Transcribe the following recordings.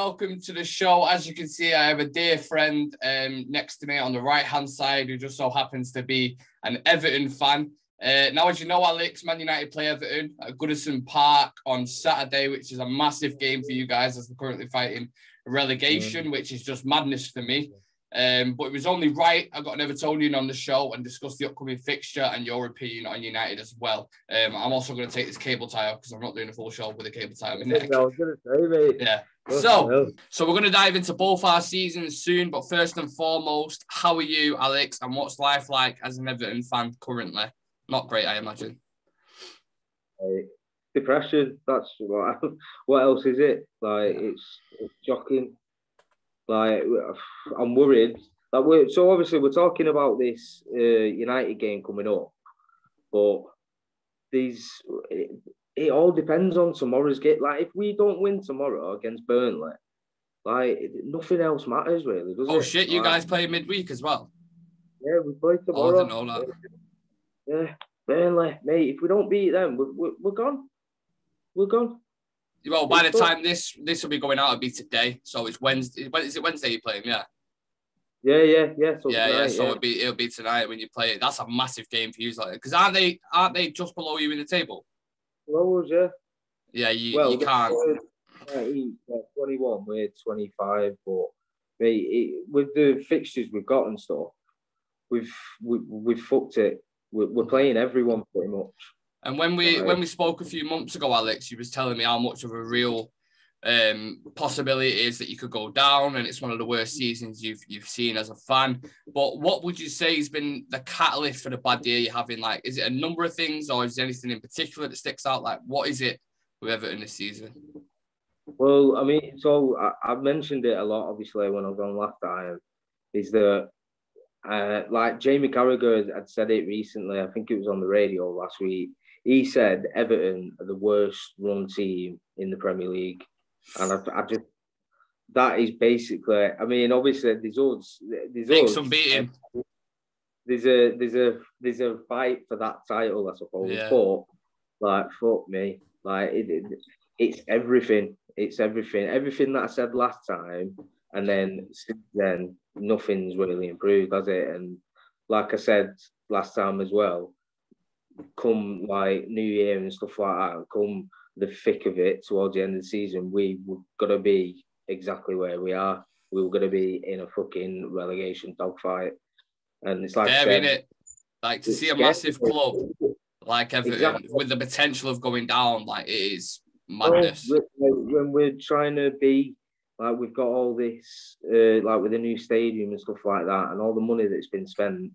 welcome to the show. As you can see, I have a dear friend next to me on the right-hand side who just so happens to be an Everton fan. Now, as you know, Alyx, Man United play Everton at Goodison Park on Saturday, which is a massive game for you guys as we're currently fighting relegation, which is just madness for me. But it was only right I got an Evertonian on the show and discuss the upcoming fixture and your opinion on United as well. I'm also going to take this cable tie off because I'm not doing a full show with a cable tie on my neck. I was going to say, mate. Yeah. So we're going to dive into both our seasons soon. But first and foremost, how are you, Alyx? And what's life like as an Everton fan currently? Not great, I imagine. Depression. That's what else is it? Like, it's shocking. Like, I'm worried. So obviously we're talking about this United game coming up, but it all depends on tomorrow's game. Like, if we don't win tomorrow against Burnley, like, nothing else matters really, does it? Oh shit, you guys play midweek as well? Yeah, we play tomorrow. Oh, I didn't know that. Yeah, Burnley, mate. If we don't beat them, we're gone. We're gone. Well, by the time this will be going out, it'll be today. So it's Wednesday. Is it Wednesday you're playing? Yeah. Yeah. So tonight, So it'll be tonight when you play it. That's a massive game for you, like, because aren't they just below you in the table? Well, yeah. Yeah, you can't. 21, we're 25, but with the fixtures we've got and stuff, we've fucked it. We're playing everyone pretty much. And when we spoke a few months ago, Alyx, you was telling me how much of a real possibility it is that you could go down, and it's one of the worst seasons you've seen as a fan. But what would you say has been the catalyst for the bad year you're having? Like, is it a number of things, or is there anything in particular that sticks out? Like, what is it with Everton this season? Well, I mean, so I've mentioned it a lot, obviously, when I was on last time, is that like Jamie Carragher had said it recently. I think it was on the radio last week. He said Everton are the worst run team in the Premier League. And I just, that is basically, I mean, obviously there's us. Unbeaten. There's a fight for that title, I suppose. Yeah. But, like, fuck me. Like, it's everything. It's everything. Everything that I said last time. And then since then, nothing's really improved, has it? And like I said last time as well, come like New Year and stuff like that, and come the thick of it towards the end of the season, we were going to be exactly where we are. We were going to be in a fucking relegation dogfight. And it's like, scary, isn't it? Like, to see a massive club like Everton with the potential of going down, like, it is madness. When we're trying to be, like, we've got all this, like, with the new stadium and stuff like that, and all the money that's been spent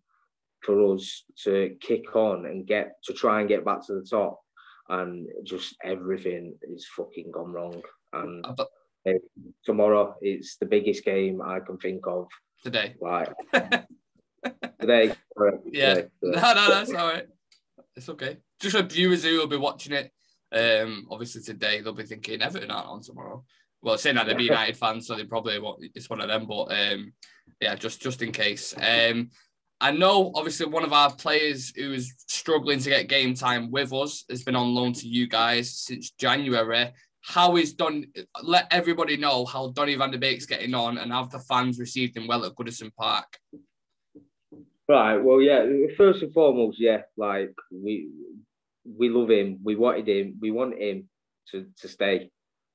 for us to kick on and try and get back to the top, and just everything is fucking gone wrong. And tomorrow, it's the biggest game I can think of today. Like today, yeah. Today. No, it's all right. It's okay. Just for viewers who will be watching it, obviously today they'll be thinking Everton aren't on tomorrow. Well, saying that they'll be United fans, so they probably won't. It's one of them. But yeah, just in case. I know, obviously, one of our players who is struggling to get game time with us has been on loan to you guys since January. Let everybody know how Donny van de Beek's getting on, and have the fans received him well at Goodison Park? Right, well, yeah, first and foremost, yeah, like, we love him. We wanted him. We want him to stay.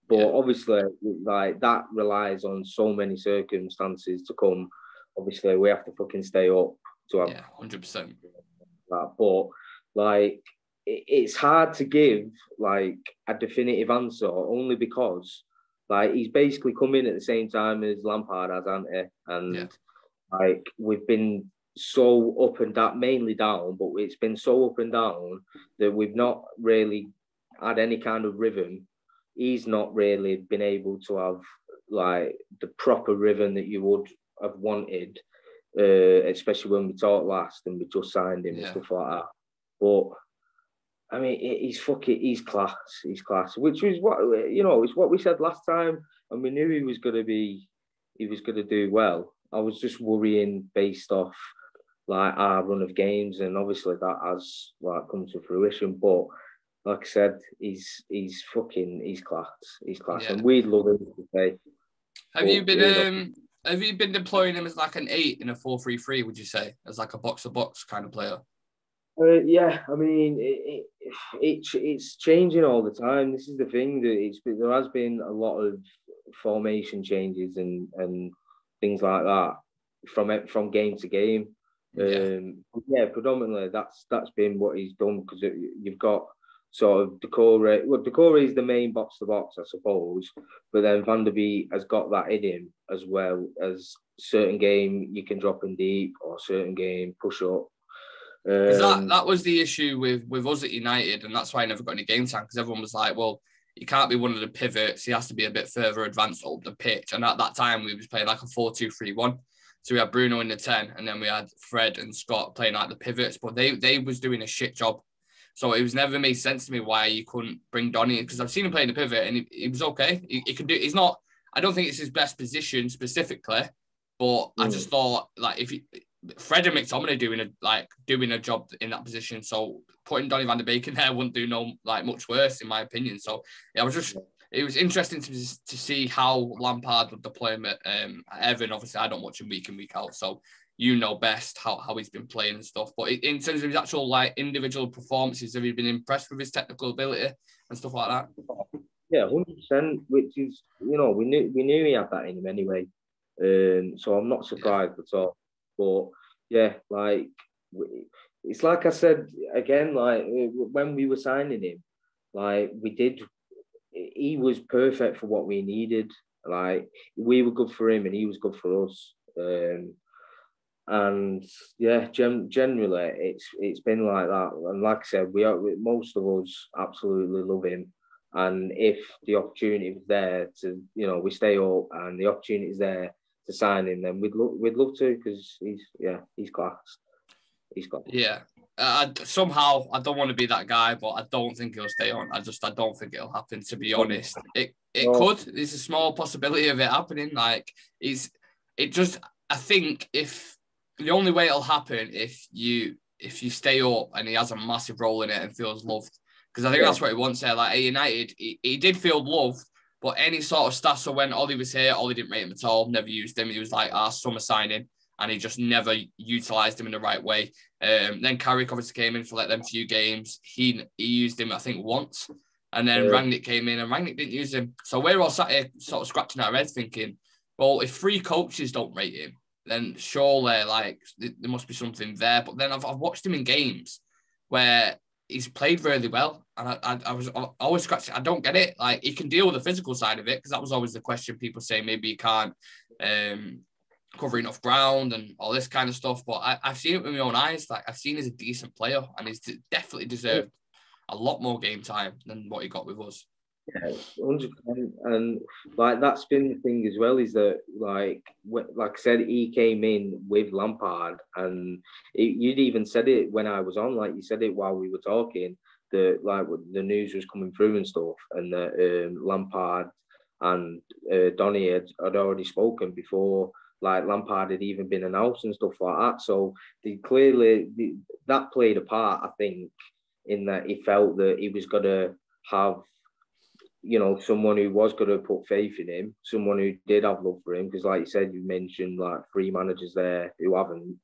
But obviously, like, that relies on so many circumstances to come. Obviously, we have to fucking stay up to have 100%. But, like, it's hard to give, like, a definitive answer, only because, like, he's basically come in at the same time as Lampard has, hasn't he? And like, we've been so up and down, mainly down, but it's been so up and down that we've not really had any kind of rhythm. He's not really been able to have, like, the proper rhythm that you would have wanted, especially when we talked last and we just signed him and stuff like that. But I mean, he's class. He's class, which is what, it's what we said last time, and we knew he was going to do well. I was just worrying based off, like, our run of games, and obviously that has, like, come to fruition. But like I said, he's class. He's class, and we'd love him to stay. Have you been deploying him as like an 8 in a 4-3-3? Would you say as like a box-to-box kind of player? Yeah, I mean, it's changing all the time. This is the thing that there has been a lot of formation changes and things like that from game to game. Yeah, predominantly that's been what he's done because you've got sort of Decore. Well, Decore is the main box to box, I suppose, but then Van der Beek has got that in him as well as certain game you can drop in deep or certain game push up. Because that was the issue with us at United, and that's why I never got any game time, because everyone was like, well, he can't be one of the pivots. He has to be a bit further advanced up the pitch. And at that time, we was playing like a 4-2-3-1. So we had Bruno in the 10, and then we had Fred and Scott playing like the pivots, but they was doing a shit job. So it was never made sense to me why you couldn't bring Donny, because I've seen him playing the pivot, and he was okay. He can do. He's not. I don't think it's his best position specifically, but I just thought like if Fred and McTominay doing a job in that position, so putting Donny van de Beek in there wouldn't do much worse in my opinion. So yeah, it was interesting to see how Lampard would deploy him at Everton. Obviously, I don't watch him week in week out, so you know best how he's been playing and stuff. But in terms of his actual like individual performances, have you been impressed with his technical ability and stuff like that? Yeah, 100%. Which is, we knew he had that in him anyway. So I'm not surprised at all. But yeah, like it's like I said again, like when we were signing him, like he was perfect for what we needed. Like we were good for him and he was good for us. And yeah, generally it's been like that. And like I said, most of us absolutely love him. And if the opportunity was there to, we stay up and the opportunity is there to sign him, then we'd love to, because he's class. He's class. Yeah. Somehow I don't want to be that guy, but I don't think he'll stay on. I don't think it'll happen, to be honest. It could. There's a small possibility of it happening. Like I think if the only way it'll happen if you stay up and he has a massive role in it and feels loved, because I think that's what he wants there. Like at United, he did feel loved. But any sort of stats, so when Ollie was here, Ollie didn't rate him at all, never used him. He was like our summer signing, and he just never utilised him in the right way. Then Carrick obviously came in for like them few games. He used him, I think, once. And then Rangnick came in, and Rangnick didn't use him. So we're all sat here sort of scratching our heads thinking, well, if 3 coaches don't rate him, then surely like there must be something there. But then I've watched him in games where he's played really well, and I was always scratching. I don't get it. Like he can deal with the physical side of it, because that was always the question. People say maybe he can't cover enough ground and all this kind of stuff. But I've seen it with my own eyes. Like I've seen he's a decent player, and he's definitely deserved a lot more game time than what he got with us. Yeah, 100%. And like that's been the thing as well, is that like I said, he came in with Lampard, and you'd even said it when I was on, like you said it while we were talking, that like the news was coming through and stuff, and that Lampard and Donny had already spoken before like Lampard had even been announced and stuff like that. So that played a part, I think, in that he felt that he was gonna have someone who was going to put faith in him, someone who did have love for him, because like you said, you mentioned like 3 managers there who haven't.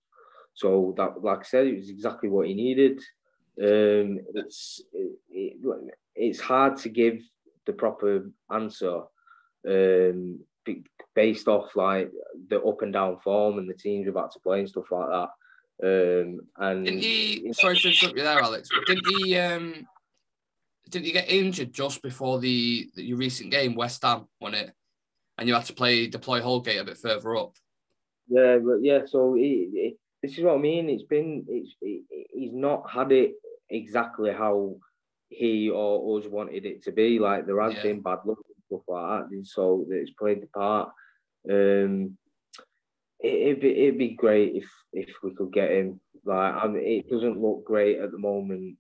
So that, like I said, it was exactly what he needed. It's hard to give the proper answer based off like the up and down form and the teams we're about to play and stuff like that. And didn't he? Sorry to interrupt you there, Alex. But didn't he get injured just before your recent game, West Ham, won it, and you had to deploy Holgate a bit further up? Yeah, but yeah. So this is what I mean. He's not had it exactly how he or us wanted it to be. Like there has been bad luck and stuff like that, so it's played the part. It'd be great if we could get him. Like it doesn't look great at the moment.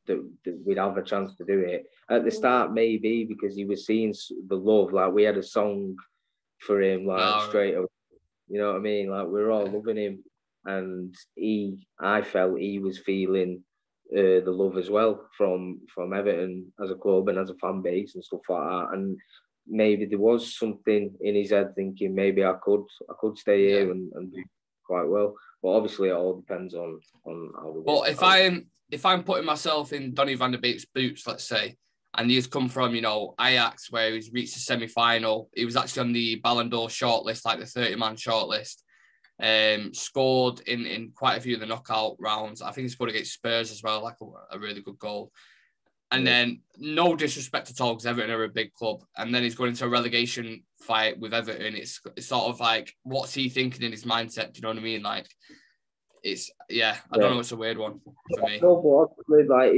That we'd have a chance to do it at the start, maybe because he was seeing the love. Like we had a song for him, straight up. You know what I mean? Like we were all loving him, and I felt he was feeling the love as well from Everton as a club and as a fan base and stuff like that. And maybe there was something in his head thinking maybe I could stay here and do quite well. But obviously, it all depends on how the. But if I'm putting myself in Donny van de Beek's boots, let's say, and he's come from, Ajax, where he's reached the semi-final. He was actually on the Ballon d'Or shortlist, like the 30-man shortlist. Scored in quite a few of the knockout rounds. I think he scored against Spurs as well, like a really good goal. And then, no disrespect at all, because Everton are a big club. And then he's going into a relegation fight with Everton. It's sort of like, what's he thinking in his mindset? Do you know what I mean? Like, I don't know. It's a weird one for me. No, but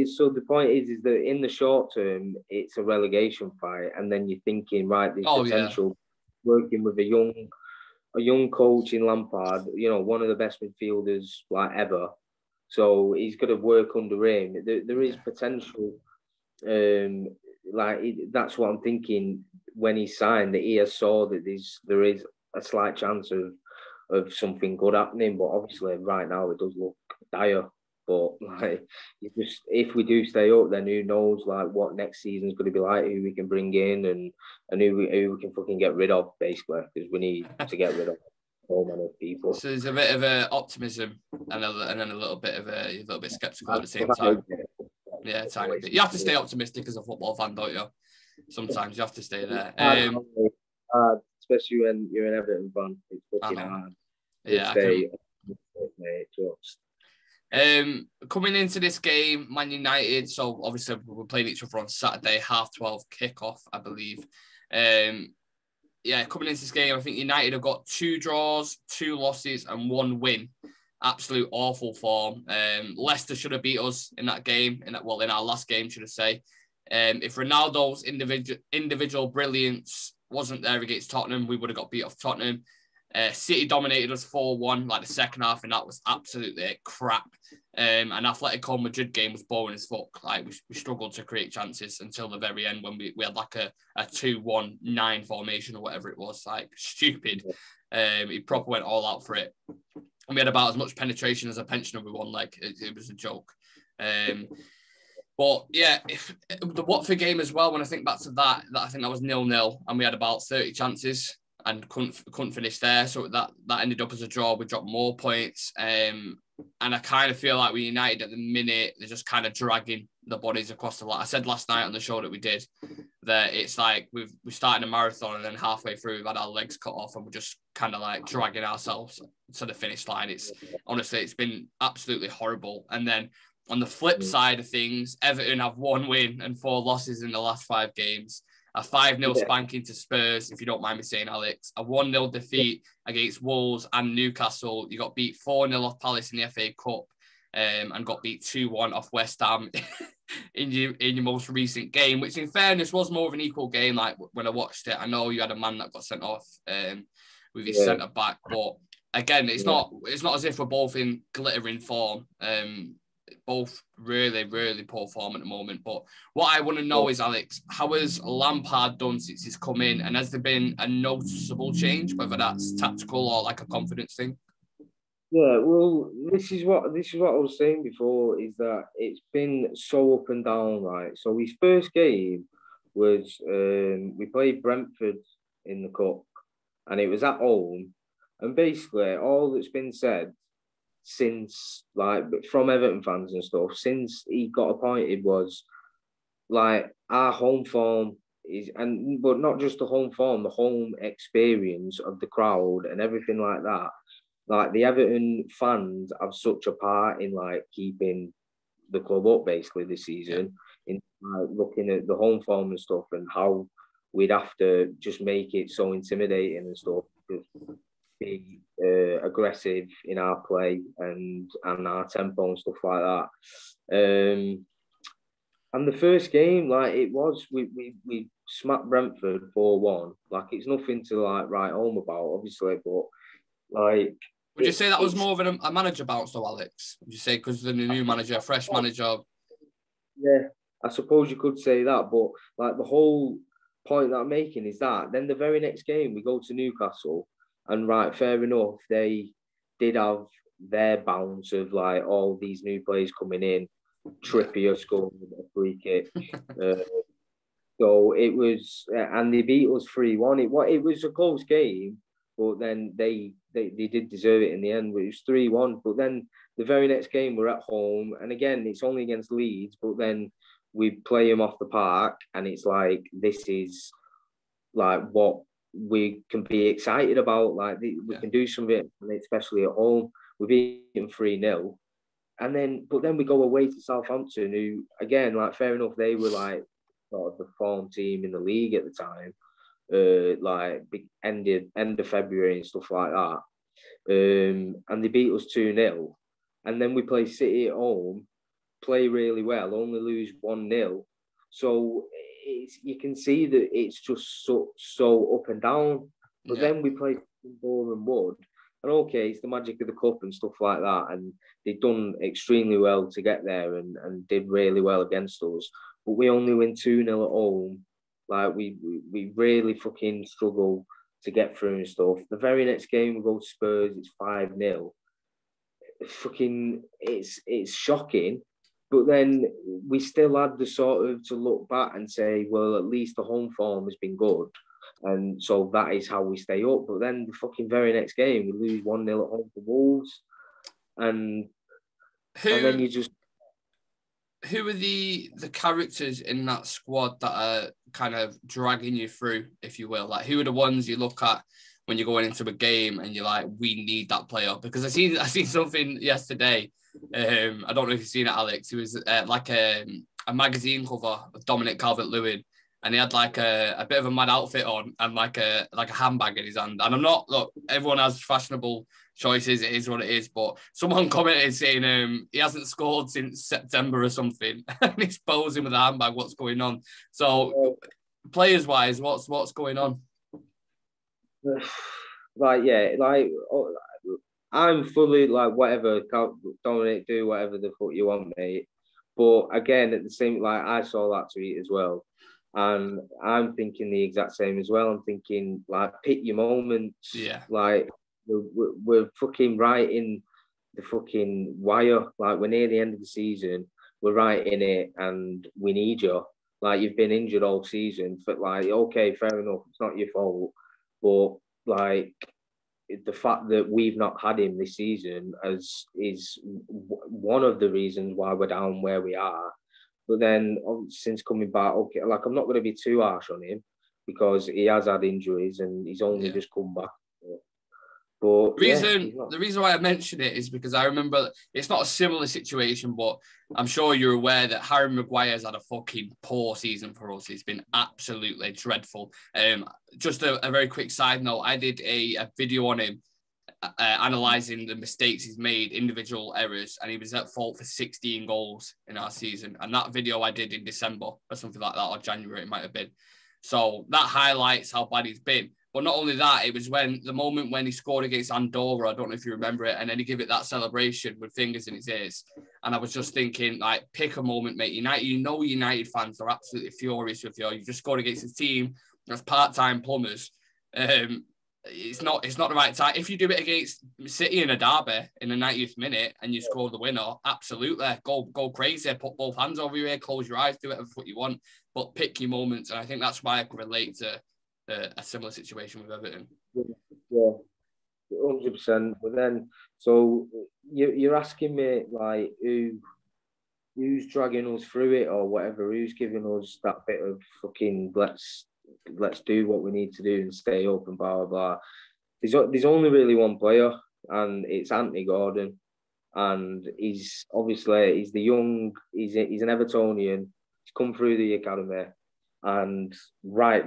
so the point is that in the short term, it's a relegation fight, and then you're thinking, right, there's potential working with a young coach in Lampard, one of the best midfielders like ever. So he's got to work under him. There is potential. That's what I'm thinking when he signed, that he has saw that there is a slight chance of something good happening, but obviously right now it does look dire. But if we do stay up, then who knows what next season's going to be like, who we can bring in and who we can fucking get rid of, basically, because we need to get rid of so many people. So there's a bit of optimism and then a little bit skeptical at the same time. Yeah, tiny bit. You have to stay optimistic as a football fan, don't you? Sometimes you have to stay there. Especially when you're an Everton fan, it's fucking hard. Coming into this game, Man United, so obviously we're playing each other on Saturday, 12:30 kickoff, I believe. Coming into this game, I think United have got 2 draws, 2 losses, and 1 win. Absolute awful form. Leicester should have beat us in that game, in our last game, should I say. If Ronaldo's individual brilliance wasn't there against Tottenham, we would have got beat off Tottenham. City dominated us 4-1, the second half, and that was absolutely crap. An Atletico Madrid game was boring as fuck. We struggled to create chances until the very end when we had a 2-1-9 formation or whatever it was. Stupid. He proper went all out for it. And we had about as much penetration as a pensioner we won. It was a joke. But yeah, the Watford game as well, when I think back to that I think that was 0-0 and we had about 30 chances and couldn't finish there. So that ended up as a draw. We dropped more points. And I kind of feel like with United at the minute, they're just kind of dragging the bodies across the line. I said last night on the show that we did that it's like we started a marathon and then halfway through we've had our legs cut off and we're just kind of dragging ourselves to the finish line. It's been absolutely horrible. And then on the flip side of things, Everton have 1 win and 4 losses in the last 5 games. A 5-0 spanking to Spurs, if you don't mind me saying, Alyx. A 1-0 defeat against Wolves and Newcastle. You got beat 4-0 off Palace in the FA Cup and got beat 2-1 off West Ham in your most recent game, which in fairness was more of an equal game. When I watched it, I know you had a man that got sent off with his centre back, but again, it's not as if we're both in glittering form. Both really, really poor form at the moment. But what I want to know is, Alyx, how has Lampard done since he's come in? And has there been a noticeable change, whether that's tactical or a confidence thing? Yeah, well, this is what I was saying before, is that it's been so up and down, right? So his first game was we played Brentford in the cup, and it was at home. And basically, all that's been said since, from Everton fans and stuff, since he got appointed was our home form but not just the home form, the home experience of the crowd and everything like that. The Everton fans have such a part in keeping the club up basically this season, in looking at the home form and stuff and how we'd have to just make it so intimidating and stuff. Be aggressive in our play and our tempo and stuff like that. And the first game, it was we smacked Brentford 4-1. It's nothing to write home about, obviously, but would you say that was more of a manager bounce though, Alyx? Would you say because the new manager, fresh manager? Yeah, I suppose you could say that, but the whole point that I'm making is that then the very next game we go to Newcastle. And fair enough, they did have their bounce of all these new players coming in. Trippier scored a free kick. So it was, and they beat us 3-1. It was a close game, but then they did deserve it in the end. It was 3-1. But then the very next game we're at home, and again it's only against Leeds, but then we play them off the park, and it's like this is like what we can be excited about. Like we can do something, especially at home. We beat them 3-0. But then we go away to Southampton, who again, like fair enough, they were like sort of the form team in the league at the time, like end of February and stuff like that. And they beat us 2-0. And then we play City at home, play really well, only lose 1-0. So you can see that it's just so up and down. But then we play Boreham Wood. And okay, it's the magic of the cup and stuff like that. And they've done extremely well to get there and did really well against us. But we only win 2-0 at home. Like we really fucking struggle to get through and stuff. The very next game we go to Spurs, it's 5-0. Fucking it's shocking. But then we still had the sort of to look back and say, well, at least the home form has been good. And so that is how we stay up. But then the fucking very next game, we lose 1-0 at home to Wolves. And then you just... Who are the characters in that squad that are kind of dragging you through, if you will? Like, who are the ones you look at when you're going into a game and you're like, we need that player? Because I seen something yesterday. I don't know if you've seen it, Alyx. It was like a magazine cover of Dominic Calvert-Lewin, and he had like a bit of a mad outfit on and like a handbag in his hand. And I'm not, look, everyone has fashionable choices. It is what it is. But someone commented saying he hasn't scored since September or something, and he's posing with a handbag. What's going on? So, players wise, what's going on? I'm fully like whatever, Dominic, do whatever the fuck you want, mate. But again, at the same, like I saw that tweet as well, and I'm thinking the exact same as well. I'm thinking like pick your moments. Yeah. Like we're fucking right in the fucking wire. Like we're near the end of the season. We're right in it, and we need you. Like you've been injured all season. But like, okay, fair enough. It's not your fault. But like the fact that we've not had him this season is one of the reasons why we're down where we are. But then since coming back, okay, like I'm not going to be too harsh on him because he has had injuries and he's only just come back. But the reason why I mention it is because I remember it's not a similar situation, but I'm sure you're aware that Harry Maguire's had a fucking poor season for us. It's been absolutely dreadful. Just a very quick side note, I did a video on him analysing the mistakes he's made, individual errors, and he was at fault for 16 goals in our season. And that video I did in December or something like that, or January it might have been. So that highlights how bad he's been. But not only that, it was the moment when he scored against Andorra, I don't know if you remember it, and then he gave it that celebration with fingers in his ears. And I was just thinking, like, pick a moment, mate. United fans are absolutely furious with you. You just scored against a team that's part-time plumbers. It's not the right time. If you do it against City in a derby in the 90th minute and you score the winner, absolutely, go crazy, put both hands over your head, close your eyes, do whatever you want, but pick your moments. And I think that's why I could relate to a similar situation with Everton. Yeah, 100%. But then, so you're asking me like who's dragging us through it or whatever, who's giving us that bit of fucking let's do what we need to do and stay up and blah blah blah. There's only really one player, and it's Anthony Gordon, and he's an Evertonian. He's come through the academy, and like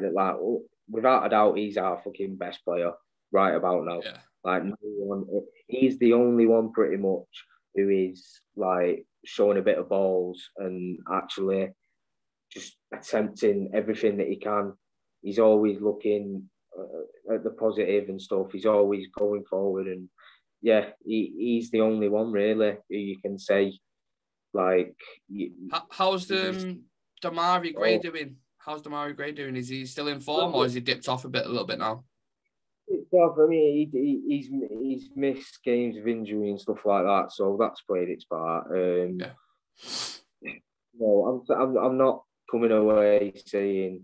without a doubt, he's our fucking best player right about now. Yeah. Like no one, he's the only one pretty much who is like showing a bit of balls and actually just attempting everything that he can. He's always looking at the positive and stuff. He's always going forward, and he's the only one really who you can say like. How's Damari Gray doing? How's Damari Gray doing? Is he still in form, or has he dipped off a little bit now? I mean, he's missed games of injury and stuff like that, so that's played its part. No, I'm not coming away saying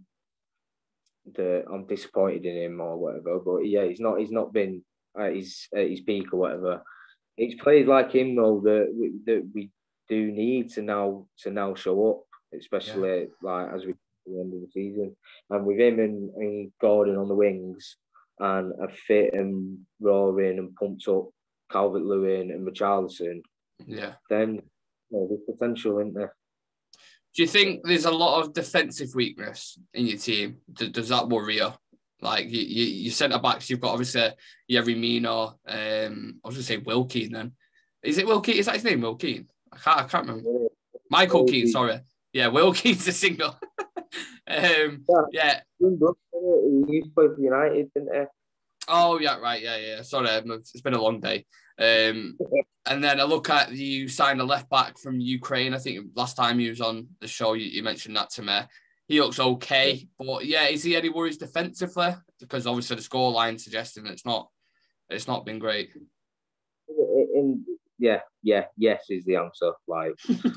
that I'm disappointed in him or whatever. But yeah, he's not been at his peak or whatever. It's players like him though that we do need to now show up, especially like as we get to the end of the season. And with him and Gordon on the wings and a fit and roaring and pumped up Calvert-Lewin and Richarlison, then there's potential, isn't there? Do you think there's a lot of defensive weakness in your team? Does that worry you? Like you centre backs, you've got obviously Yerry Mina. I was going to say Will Keane. Then is it Will Keane? Is that his name, Will Keane? I can't remember. Michael Keane. Sorry. Yeah, Will Keane's a single. Yeah. He used to play for United, didn't he? Oh yeah, right. Yeah. Sorry, it's been a long day. And then I look at you signed a left back from Ukraine. I think last time you was on the show, you mentioned that to me. He looks okay, but yeah, is he any worries defensively? Because obviously the scoreline suggesting it's not been great. Yes is the answer. Like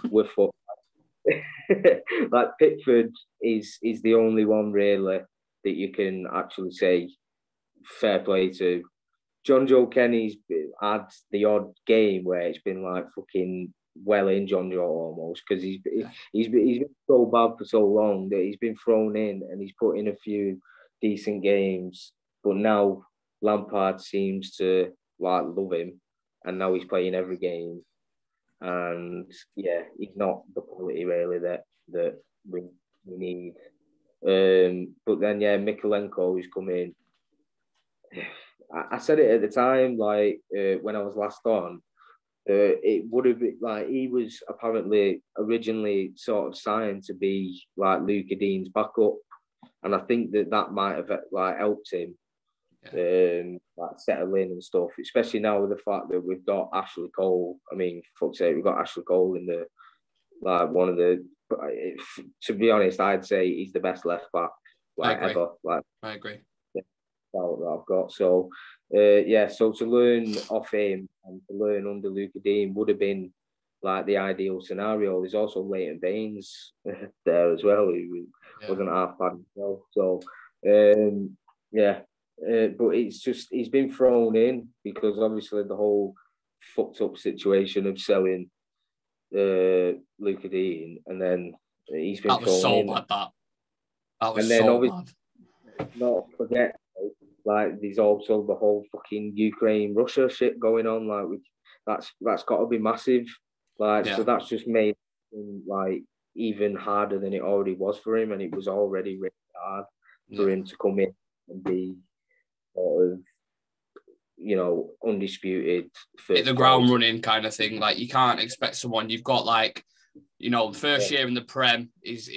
we're fucked. Like Pickford is the only one really that you can actually say fair play to. John Joe Kenny's had the odd game where it's been like fucking well in John Joe almost, because he's been so bad for so long that he's been thrown in and he's put in a few decent games. But now Lampard seems to like love him, and now he's playing every game. And yeah, he's not the quality really that we need. But then Mikalenko who's come in. I said it at the time, like when I was last on. It would have been like he was apparently originally sort of signed to be like Luca Dean's backup, and I think that might have like helped him like settle in and stuff. Especially now with the fact that we've got Ashley Cole. I mean, fuck's sake, we've got Ashley Cole in the like one of the. To be honest, I'd say he's the best left back like ever. Like I agree. That I've got. So so to learn off him and to learn under Luca Dean would have been like the ideal scenario. There's also Leighton Baines there as well, who wasn't half bad himself. So but it's just he's been thrown in because obviously the whole fucked up situation of selling Luca Dean, and then he's been thrown in. That was so bad. Not forget, like there's also the whole fucking Ukraine-Russia shit going on. Like that's got to be massive. So that's just made him like even harder than it already was for him, and it was already really hard for him to come in and be sort of, undisputed. Hit the ground running kind of thing. Like you can't expect someone. You've got like, the first year in the Prem is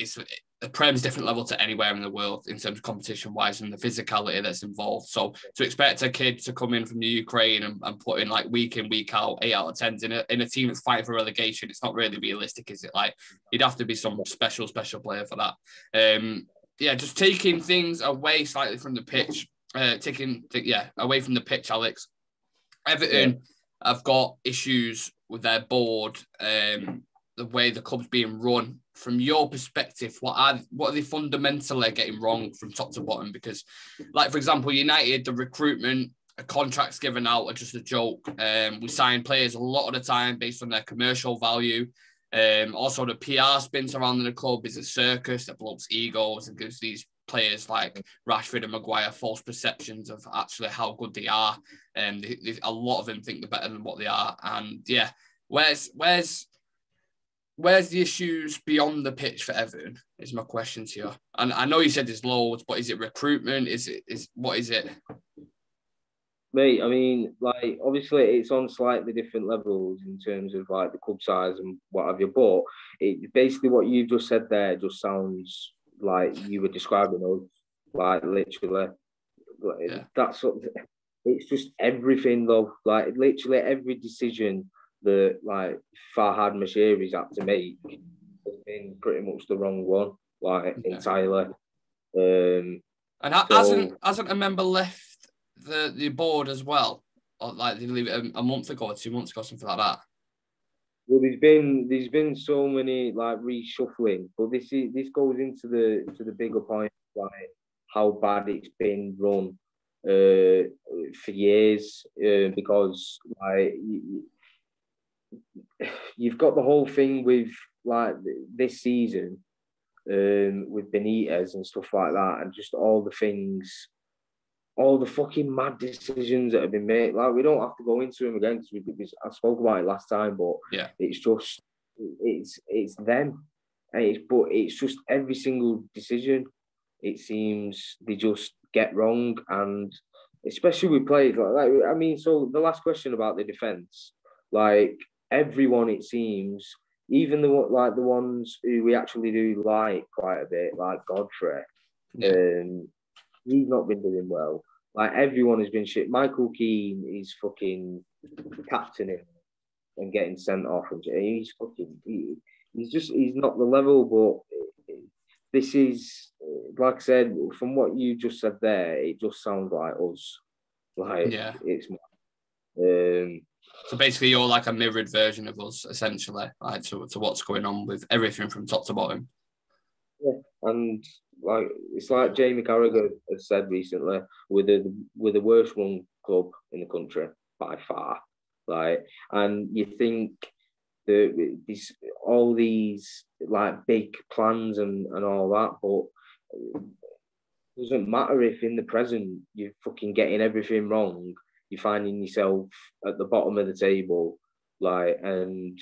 the Prem's different level to anywhere in the world in terms of competition-wise and the physicality that's involved. So to expect a kid to come in from the Ukraine and put in like week in, week out, 8 out of 10s in a team that's fighting for relegation, it's not really realistic, is it? Like you'd have to be some special player for that. Just taking things away slightly from the pitch, away from the pitch, Alyx. Everton have got issues with their board, the way the club's being run. From your perspective, what are they fundamentally getting wrong from top to bottom? Because, like for example, United, the recruitment, contracts given out are just a joke. We sign players a lot of the time based on their commercial value. Also, the PR spin surrounding the club is a circus that blows egos and gives these players like Rashford and Maguire false perceptions of actually how good they are. And a lot of them think they're better than what they are. And where's the issues beyond the pitch for Everton? Is my question to you. And I know you said there's loads, but is it recruitment? What is it? Mate, I mean, like obviously it's on slightly different levels in terms of like the club size and what have you. But it basically what you've just said there just sounds like you were describing us, like literally. That's it's just everything though. Like literally every decision that like Farhad Mashiri's had to make has been pretty much the wrong one, entirely. And hasn't a member left the board as well? Or like they leave it a month ago or 2 months ago, something like that? Well, there's been so many like reshuffling, but this goes into the bigger point, like how bad it's been run for years, because like you've got the whole thing with like this season, with Benitez and stuff like that, and just all the things, all the fucking mad decisions that have been made. Like, we don't have to go into them again because I spoke about it last time, but Yeah, it's just it's them, but it's just every single decision. It seems they just get wrong, and especially with players like I mean, so the last question about the defense, like everyone, it seems, even the ones who we actually do like quite a bit, like Godfrey, he's not been doing well. Like everyone has been shit. Michael Keane is fucking captaining and getting sent off, and he's he's not the level. But this is, like I said, from what you just said there, it just sounds like us. Like it's. So basically, you're like a mirrored version of us, essentially, like to what's going on with everything from top to bottom. Yeah, and like it's like Jamie Carragher has said recently, we're the worst run club in the country by far. Like, and you think that all these like big plans and all that, but it doesn't matter if in the present you're fucking getting everything wrong. You're finding yourself at the bottom of the table, like, and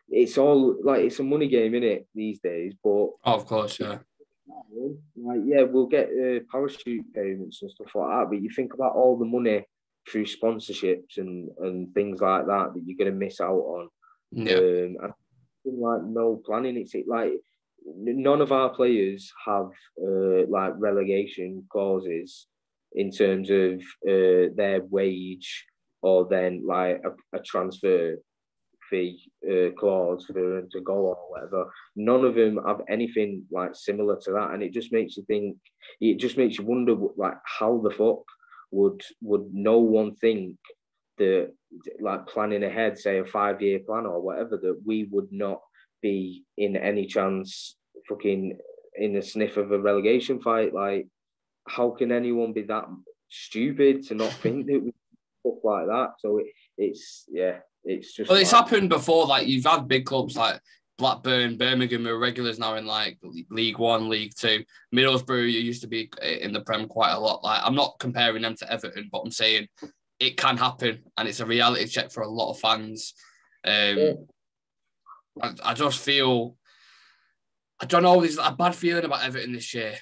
it's all like it's a money game, isn't it, these days? But of course, yeah. Like, yeah, we'll get parachute payments and stuff like that, but you think about all the money through sponsorships and things like that you're going to miss out on. Yeah. And like no planning. It's like none of our players have like relegation clauses in terms of their wage or then like a transfer fee clause for them to go or whatever. None of them have anything like similar to that, and it just makes you think. It just makes you wonder, like, how the fuck would no one think that, like, planning ahead, say a 5-year plan or whatever, that we would not be in any chance fucking in the sniff of a relegation fight? Like, how can anyone be that stupid to not think that we stuff like that? So it's just. Well, it's happened before. Like, you've had big clubs like Blackburn, Birmingham, who are regulars now in like League One, League Two. Middlesbrough, you used to be in the Prem quite a lot. Like, I'm not comparing them to Everton, but I'm saying it can happen, and it's a reality check for a lot of fans. I just feel, I don't know, there's a bad feeling about Everton this year.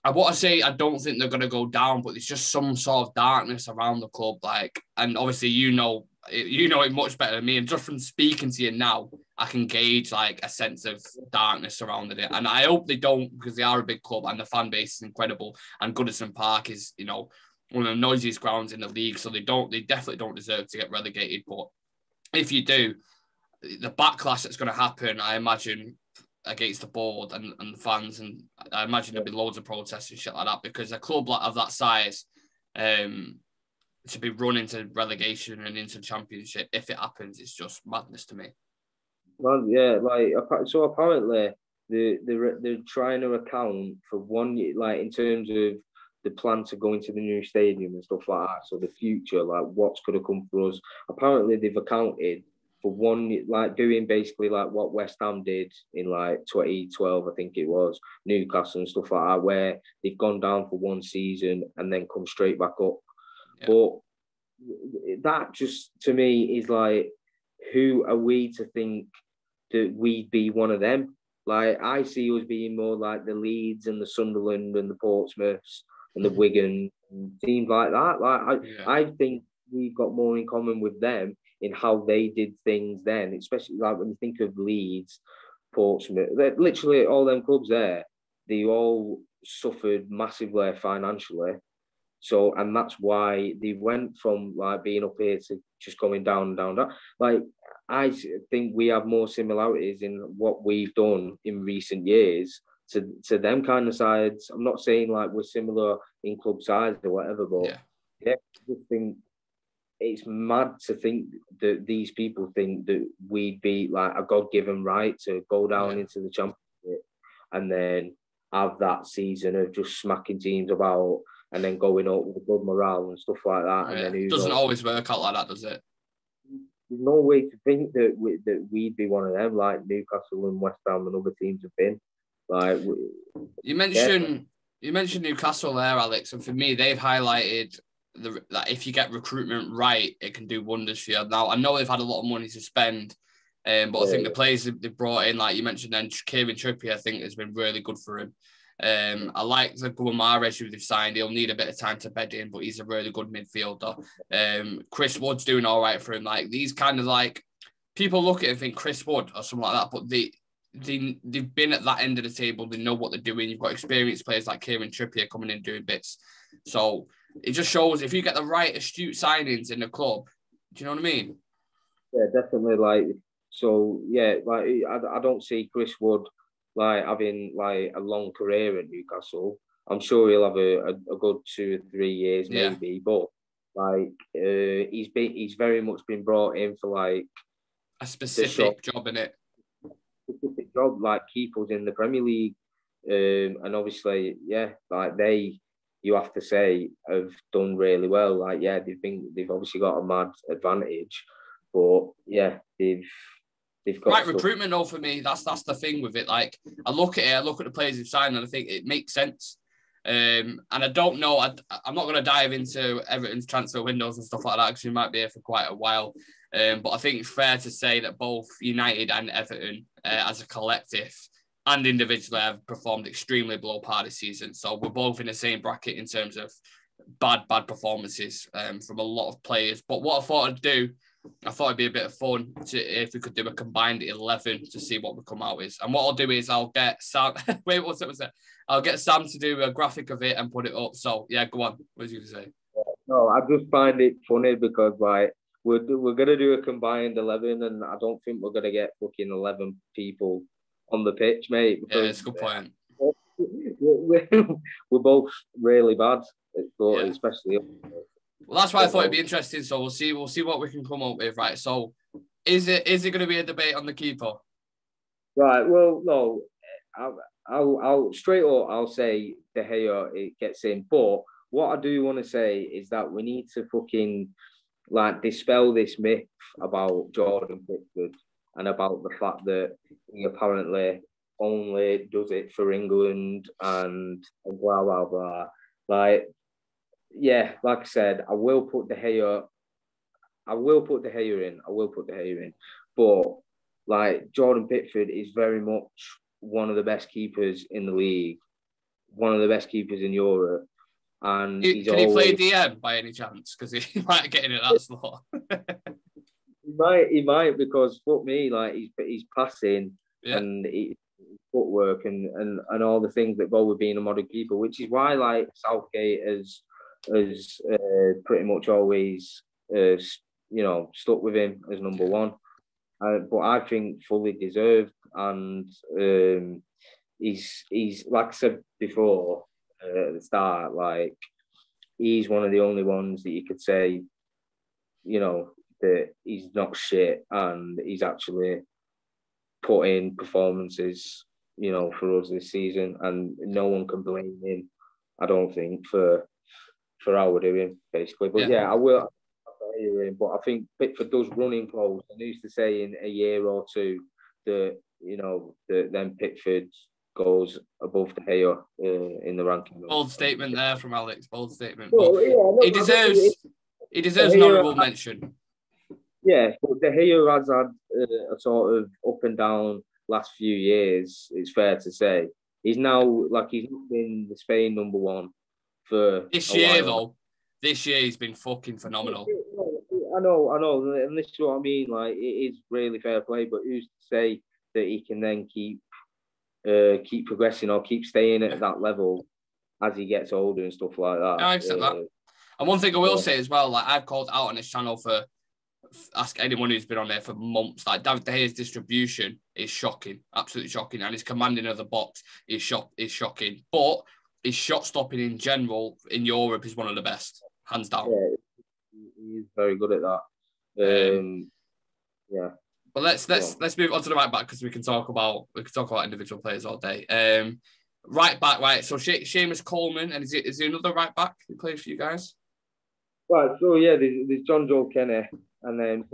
I want to say I don't think they're going to go down, but it's just some sort of darkness around the club. Like, and obviously you know it much better than me. And just from speaking to you now, I can gauge like a sense of darkness surrounding it. And I hope they don't, because they are a big club and the fan base is incredible. And Goodison Park is, you know, one of the noisiest grounds in the league. So they definitely don't deserve to get relegated. But if you do, the backlash that's going to happen, I imagine, against the board and the fans, and I imagine there'll be loads of protests and shit like that, because a club of that size to be run into relegation and into championship, if it happens, it's just madness to me. Well, yeah, like, so apparently they're trying to account for one, like, in terms of the plan to go into the new stadium and stuff like that. So the future, like, what's going to come for us. Apparently they've accounted for one, like, doing basically like what West Ham did in like 2012, I think it was, Newcastle and stuff like that, where they've gone down for one season and then come straight back up. Yeah. But that just, to me, is like, who are we to think that we'd be one of them? Like, I see us being more like the Leeds and the Sunderland and the Portsmouths and the Wigan and teams like that. Like, I think we've got more in common with them in how they did things then, especially like when you think of Leeds, Portsmouth, literally all them clubs there, they all suffered massively financially. So, and that's why they went from like being up here to just going down. Like, I think we have more similarities in what we've done in recent years to them kind of sides. I'm not saying like we're similar in club size or whatever, but yeah I just think it's mad to think that these people think that we'd be like a God-given right to go down into the Championship and then have that season of just smacking teams about and then going up with good morale and stuff like that. And then it doesn't always work out like that, does it? There's no way to think that we'd be one of them, like Newcastle and West Ham and other teams have been. Like you mentioned Newcastle there, Alyx, and for me, they've highlighted that if you get recruitment right, it can do wonders for you. Now, I know they've had a lot of money to spend, but I think the players they've brought in, like you mentioned, then Kieran Trippier, I think has been really good for him. I like the Guimaraes who they've signed. He'll need a bit of time to bed in, but he's a really good midfielder. Chris Wood's doing all right for him. Like these kind of like people look at it and think Chris Wood or something like that, but they've been at that end of the table. They know what they're doing. You've got experienced players like Kieran Trippier coming in doing bits. So it just shows if you get the right astute signings in the club. Do you know what I mean? Yeah, definitely. Like so, yeah. Like I don't see Chris Wood like having like a long career at Newcastle. I'm sure he'll have a good 2 or 3 years maybe, but like he's very much been brought in for like a specific job in it. Specific job, like keepers in the Premier League, and obviously, like you have to say, have done really well. Like, they've obviously got a mad advantage, but they've got right recruitment though. For me, that's the thing with it. Like, I look at the players who've signed, and I think it makes sense. And I don't know. I'm not going to dive into Everton's transfer windows and stuff like that because we might be here for quite a while. But I think it's fair to say that both United and Everton, as a collective and individually, have performed extremely below par this season. So we're both in the same bracket in terms of bad performances from a lot of players. But what I thought I'd do, I thought it'd be a bit of fun if we could do a combined 11 to see what we come out with. And what I'll do is I'll get Sam. Wait, what's it? I'll get Sam to do a graphic of it and put it up. So yeah, go on. What was you going to say? No, I just find it funny because like we're gonna do a combined 11, and I don't think we're gonna get fucking 11 people on the pitch, mate. Yeah, it's a good point. We're both really bad, especially. Well, that's why I thought it'd be interesting. So we'll see what we can come up with, right? So, is it going to be a debate on the keeper? Right. Well, no. I'll straight up. I'll say De Gea it gets in, but what I do want to say is that we need to fucking like dispel this myth about Jordan Pickford and about the fact that he apparently only does it for England and blah blah blah. Like. Yeah, like I said, I will put De Gea in. But like Jordan Pickford is very much one of the best keepers in the league, one of the best keepers in Europe. And can he play DM by any chance? Because he might get in at that slot. He might because fuck me, like he's passing and his footwork and all the things that go with being a modern keeper, which is why like Southgate has pretty much always stuck with him as number one, but I think fully deserved, and he's like I said before at the start, like he's one of the only ones that you could say, that he's not shit and he's actually put in performances, for us this season, and no one can blame him, I don't think, for how we're doing, basically. But I will. But I think Pickford does run in close. I used to say in a year or two that that then Pickford goes above De Gea in the ranking. Bold statement there from Alyx. Bold statement. Well, he deserves an honourable mention. Yeah, but De Gea has had a sort of up and down last few years. It's fair to say he's now he's not been the Spain number one. For this year, though, this year he's been fucking phenomenal. I know, and this is what I mean. Like, it is really fair play, but who's to say that he can then keep progressing or keep staying at that level as he gets older and stuff like that? I accept that. And one thing I will say as well, like I've called out on this channel for ask anyone who's been on there for months. Like David De Gea's distribution is shocking, absolutely shocking, and his commanding of the box is shocking, but his shot stopping in general in Europe is one of the best, hands down. Yeah, He's very good at that. Yeah. But let's move on to the right back because we can talk about individual players all day. Right back, right. So Seamus Coleman, and is he another right back who plays for you guys? Right. So yeah, there's John Joe Kenny, and then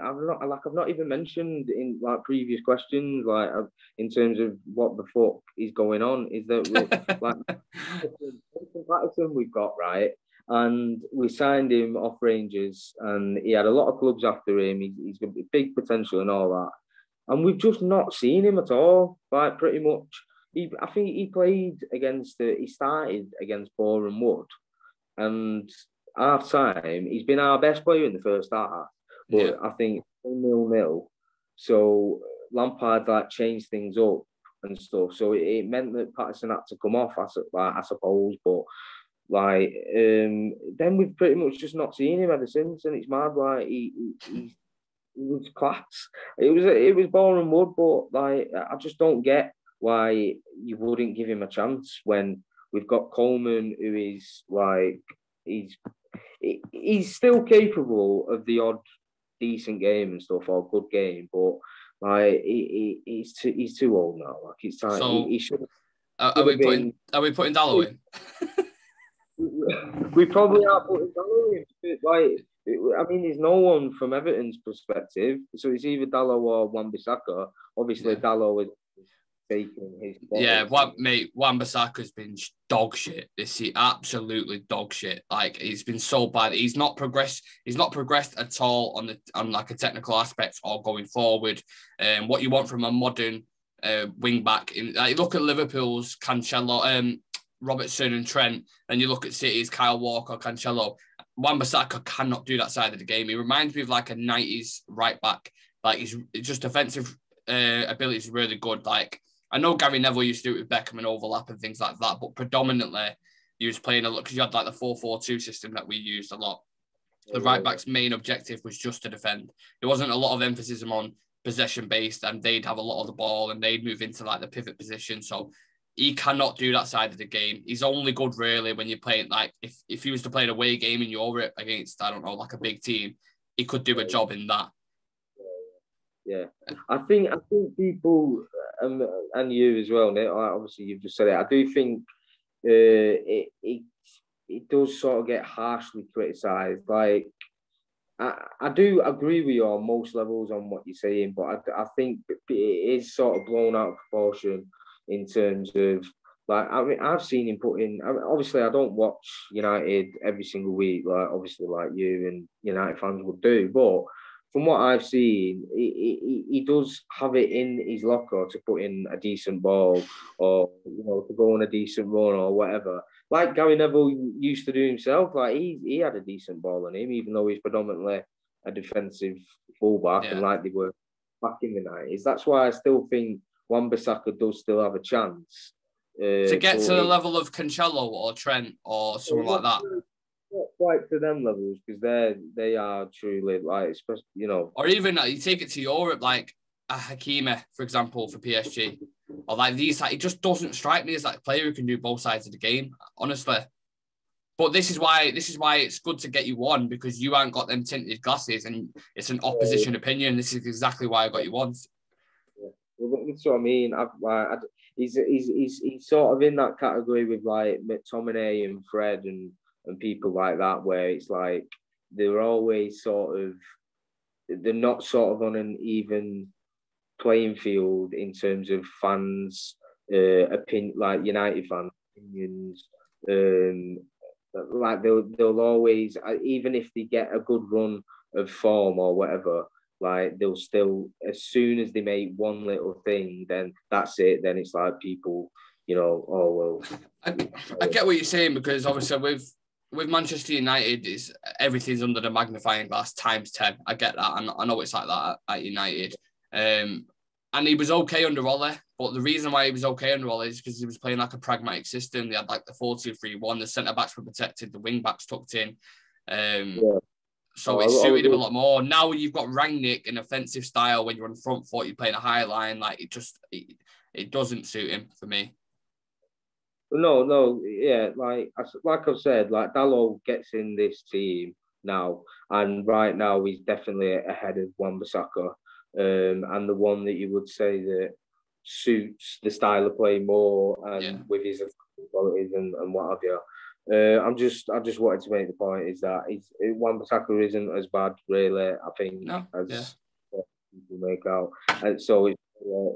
I've not even mentioned in like previous questions like in terms of what the fuck is going on is that like Patterson we've got right. And we signed him off Rangers, and he had a lot of clubs after him. He's got big potential and all that. And we've just not seen him at all. Like pretty much, I think he started against Boreham Wood, and half time he's been our best player in the first half. But I think 0-0. So Lampard like changed things up and stuff. So it meant that Patterson had to come off, I suppose, but. Like then we've pretty much just not seen him ever since, and it's mad. Like he was class. It was Boreham Wood, but like I just don't get why you wouldn't give him a chance when we've got Coleman, who is like he's still capable of the odd decent game and stuff or good game, but like he's too old now. Like it's time. So he should. Are we putting Dallow in? We probably are putting Dallow in. Like, I mean, there's no one from Everton's perspective, so it's either Dallow or Wan-Bissaka. Obviously, Dallow is taking his spot. Yeah, Wan-Bissaka's been dog shit this year, absolutely dog shit. Like he's been so bad. He's not progressed. He's not progressed at all on like a technical aspect or going forward. What you want from a modern wing back. Look at Liverpool's Cancelo. Robertson and Trent, and you look at City's Kyle Walker, Cancelo. Wan-Bissaka cannot do that side of the game. He reminds me of like a 90s right back. Like he's just defensive ability is really good. Like I know Gary Neville used to do it with Beckham and overlap and things like that, but predominantly he was playing a lot because you had like the 4-4-2 system that we used a lot. The right back's main objective was just to defend. There wasn't a lot of emphasis on possession based, and they'd have a lot of the ball and they'd move into like the pivot position. So he cannot do that side of the game. He's only good really when you're playing like if he was to play an away game in Europe against, I don't know, like a big team, he could do a job in that. Yeah, I think people and you as well, Nick, obviously you've just said it. I do think it does sort of get harshly criticised. Like I do agree with you on most levels on what you're saying, but I think it is sort of blown out of proportion. In terms of like, I mean, I've seen him put in. I mean, obviously, I don't watch United every single week, like obviously, like you and United fans would do. But from what I've seen, he does have it in his locker to put in a decent ball, or to go on a decent run or whatever. Like Gary Neville used to do himself. Like he had a decent ball on him, even though he's predominantly a defensive fullback, and like they were back in the 90s. That's why I still think Wan-Bissaka does still have a chance to get to the level of Cancelo or Trent or someone like that. Not quite to them levels because they are truly like, especially or even you take it to Europe, like a Hakimi, for example, for PSG, or like these. Like, it just doesn't strike me as like a player who can do both sides of the game, honestly. But this is why it's good to get you one, because you haven't got them tinted glasses and it's an opposition opinion. This is exactly why I got you one. Well, that's what I mean. He's sort of in that category with like McTominay and Fred and people like that, where it's like they're always they're not sort of on an even playing field in terms of fans' opinion, like United fans' opinions. Like they'll always, even if they get a good run of form or whatever. Like they'll still, as soon as they make one little thing, then that's it. Then it's like people, oh well. I get what you're saying, because obviously with Manchester United, everything's under the magnifying glass times 10. I get that, and I know it's like that at United. And he was okay under Ole, but the reason why he was okay under Ole is because he was playing like a pragmatic system. They had like the 4-2-3-1. The centre backs were protected, the wing backs tucked in. So it suited him a lot more. Now you've got Rangnick, an offensive style. When you're on the front foot, you're playing a high line. Like it doesn't suit him for me. No, yeah. Like I've said, like Dalot gets in this team now. And right now, he's definitely ahead of Wan-Bissaka. And the one that you would say that suits the style of play more and with his qualities and what have you. I just wanted to make the point is that Wan-Bissaka isn't as bad, really, I think, as people make out. And so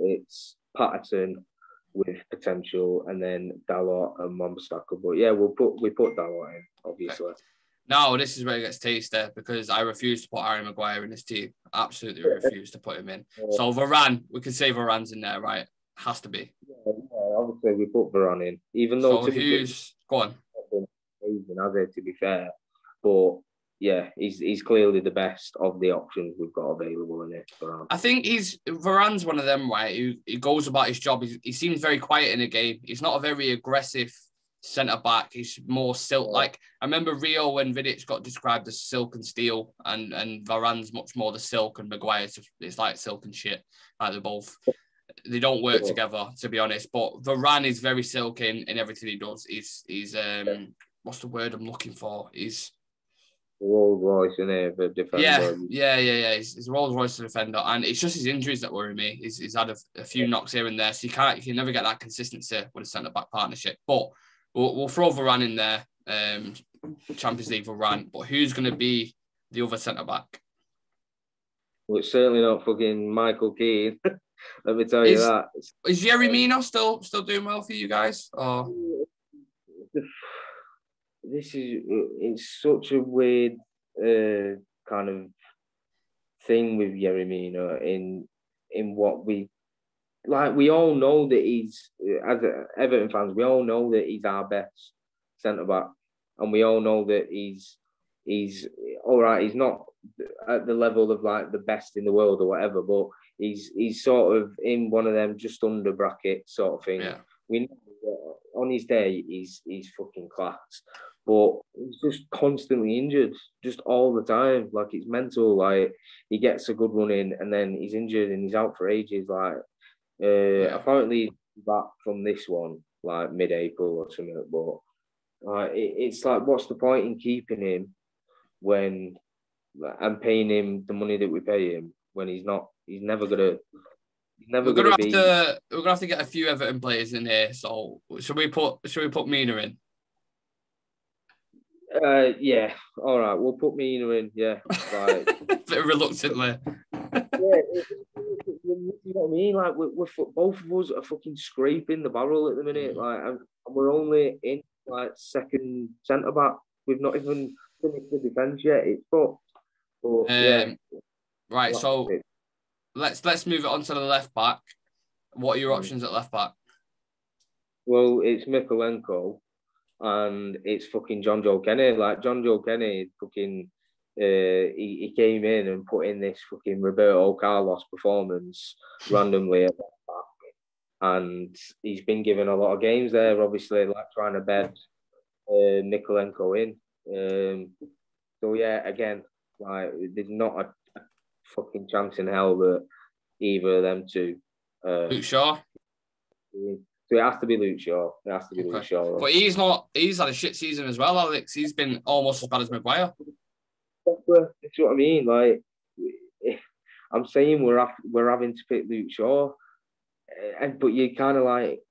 it's Patterson with potential, and then Dalot and Wan-Bissaka. But yeah, we put Dalot in, obviously. Okay. Now, this is where it gets tasty because I refuse to put Harry Maguire in this team. Absolutely refuse to put him in. So Varane, we can say Varane's in there, right? Has to be. Yeah, obviously we put Varane in, even though. So who's go on? Amazing, has it, to be fair, but yeah, he's clearly the best of the options we've got available in it. I think Varane's one of them, right? He goes about his job. He seems very quiet in the game. He's not a very aggressive centre back. He's more silk. Like I remember Rio when Vidic got described as silk and steel, and Varane's much more the silk, and Maguire's it's like silk and shit. Like they don't work together, to be honest. But Varane is very silk in everything he does. He's what's the word I'm looking for? He's Rolls Royce, isn't he, for defender? Yeah. He's a Rolls Royce defender, and it's just his injuries that worry me. He's had a few knocks here and there, so you can never get that consistency with a centre back partnership. But we'll throw Varane in there, Champions League Varane. But who's going to be the other centre back? Well, it's certainly not fucking Michael Keane. Let me tell you that. Is Yerry Mina still doing well for you guys? Or it's such a weird kind of thing with Yerry Mina in what we like. We all know that he's, as Everton fans, we all know that he's our best centre back, and we all know that he's all right. He's not at the level of like the best in the world or whatever, but he's sort of in one of them just under bracket sort of thing. Yeah. We know that on his day he's fucking class, but he's just constantly injured, just all the time. Like it's mental. Like he gets a good run in and then he's injured and he's out for ages. Like apparently he's back from this one like mid-April or something. But it's like, what's the point in keeping him when and paying him the money that we pay him when he's never gonna be. We're gonna have to get a few Everton players in here. So should we put Mina in? Yeah. All right, we'll put Mina in. Yeah. Right. Bit reluctantly. Yeah. You know what I mean? Like we're both of us are fucking scraping the barrel at the minute. Like, and we're only in like second centre back. We've not even finished the defence yet. It's fucked. But, yeah. Right. So let's move it on to the left back. What are your options at left back? Well, it's Mykolenko and it's fucking John Joe Kenny. Like John Joe Kenny, fucking, he came in and put in this fucking Roberto Carlos performance randomly at left back, and he's been given a lot of games there. Obviously, like trying to bed Mykolenko in. So yeah, again, like there's not a fucking chance in hell that either of them two. Luke Shaw. So it has to be Luke Shaw. Luke Shaw. But he's had a shit season as well, Alyx. He's been almost as bad as Maguire. That's what I mean. Like, I'm saying we're having to pick Luke Shaw, but you kind of like,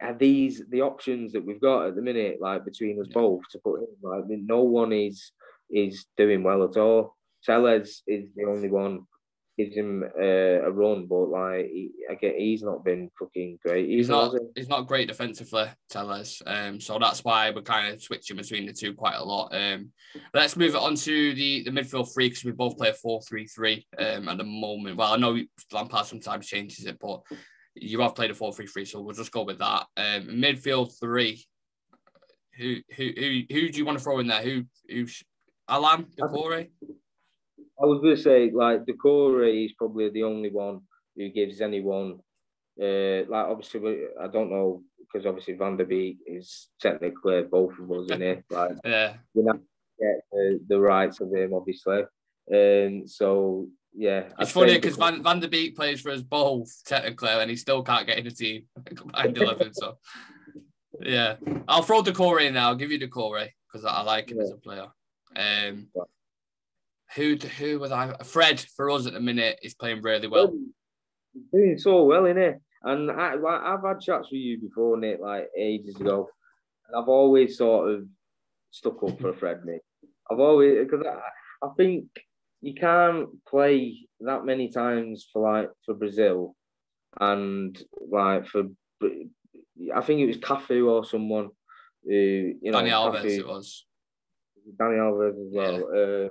are these the options that we've got at the minute? Like between us both to put in. Like no one is doing well at all. Tellez is the only one gives him a run, but like he's not been fucking great. He's not great defensively, Tellez. So that's why we're kind of switching between the two quite a lot. Let's move it on to the midfield three, because we both play a 4-3-3 at the moment. Well, I know Lampard sometimes changes it, but you have played a 4-3-3, so we'll just go with that. Midfield three. Who do you want to throw in there? Who's Alan Decore? I was going to say, like, Decore is probably the only one who gives anyone, like, obviously, I don't know, because obviously Van der Beek is technically both of us in it. Like, yeah. We're not get the rights of him, obviously. So, yeah. It's funny because Van der Beek plays for us both, technically, and he still can't get in the team behind 11. So, yeah. I'll throw Decore in now. I'll give you Decore because I like him as a player. Who was I? Fred for us at the minute is playing really well. He's doing so well, innit? And I've had chats with you before, Nick, like ages ago, and I've always sort of stuck up for Fred, mate. I've always, because I think you can't play that many times for Brazil, and like for, I think it was Cafu or someone who, Dani Alves, Cafu, it was Dani Alves as well. Yeah.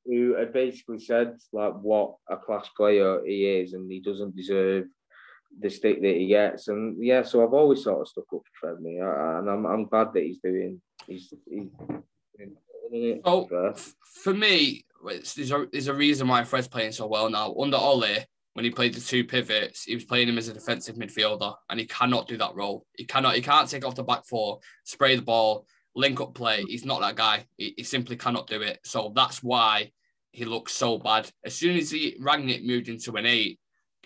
Who had basically said like what a class player he is, and he doesn't deserve the stick that he gets. And yeah, so I've always sort of stuck up for Fred, me, and I'm glad that he's doing. He's so for me, there's a reason why Fred's playing so well now. Under Ole, when he played the two pivots, he was playing him as a defensive midfielder, and he cannot do that role. He can't take off the back four, spray the ball, link up play. He's not that guy. He simply cannot do it. So that's why he looks so bad. As soon as Rangnick moved into an 8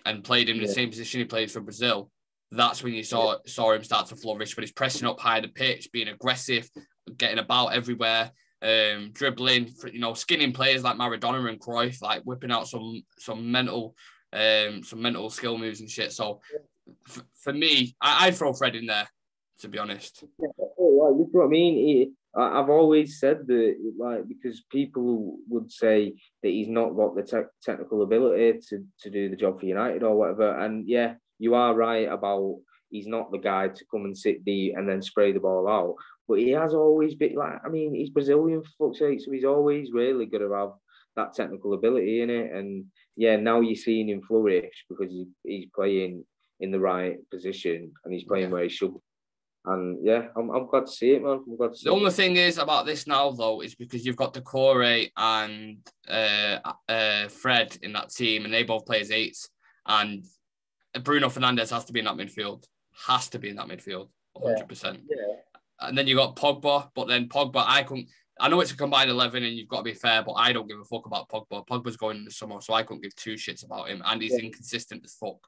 and played him in the same position he played for Brazil, that's when you saw him start to flourish. But he's pressing up high the pitch, being aggressive, getting about everywhere, dribbling, skinning players like Maradona and Cruyff, like whipping out some mental skill moves and shit. So for me, I'd throw Fred in there, to be honest. Yeah, like, you know what I mean? I've always said that, like, because people would say that he's not got the technical ability to do the job for United or whatever. And yeah, you are right about he's not the guy to come and sit deep and then spray the ball out. But he has always been, like, I mean, he's Brazilian, for fuck's sake, so he's always really going to have that technical ability in it. And yeah, now you're seeing him flourish because he's playing in the right position and he's playing where he should. And yeah, I'm glad to see it, man. The only thing is about this now, though, is because you've got Decore and Fred in that team, and they both play as 8s. And Bruno Fernandes has to be in that midfield. 100%. Yeah. And then you got Pogba, but then Pogba, I know it's a combined 11 and you've got to be fair, but I don't give a fuck about Pogba. Pogba's going in the summer, so I couldn't give two shits about him, and he's inconsistent as fuck.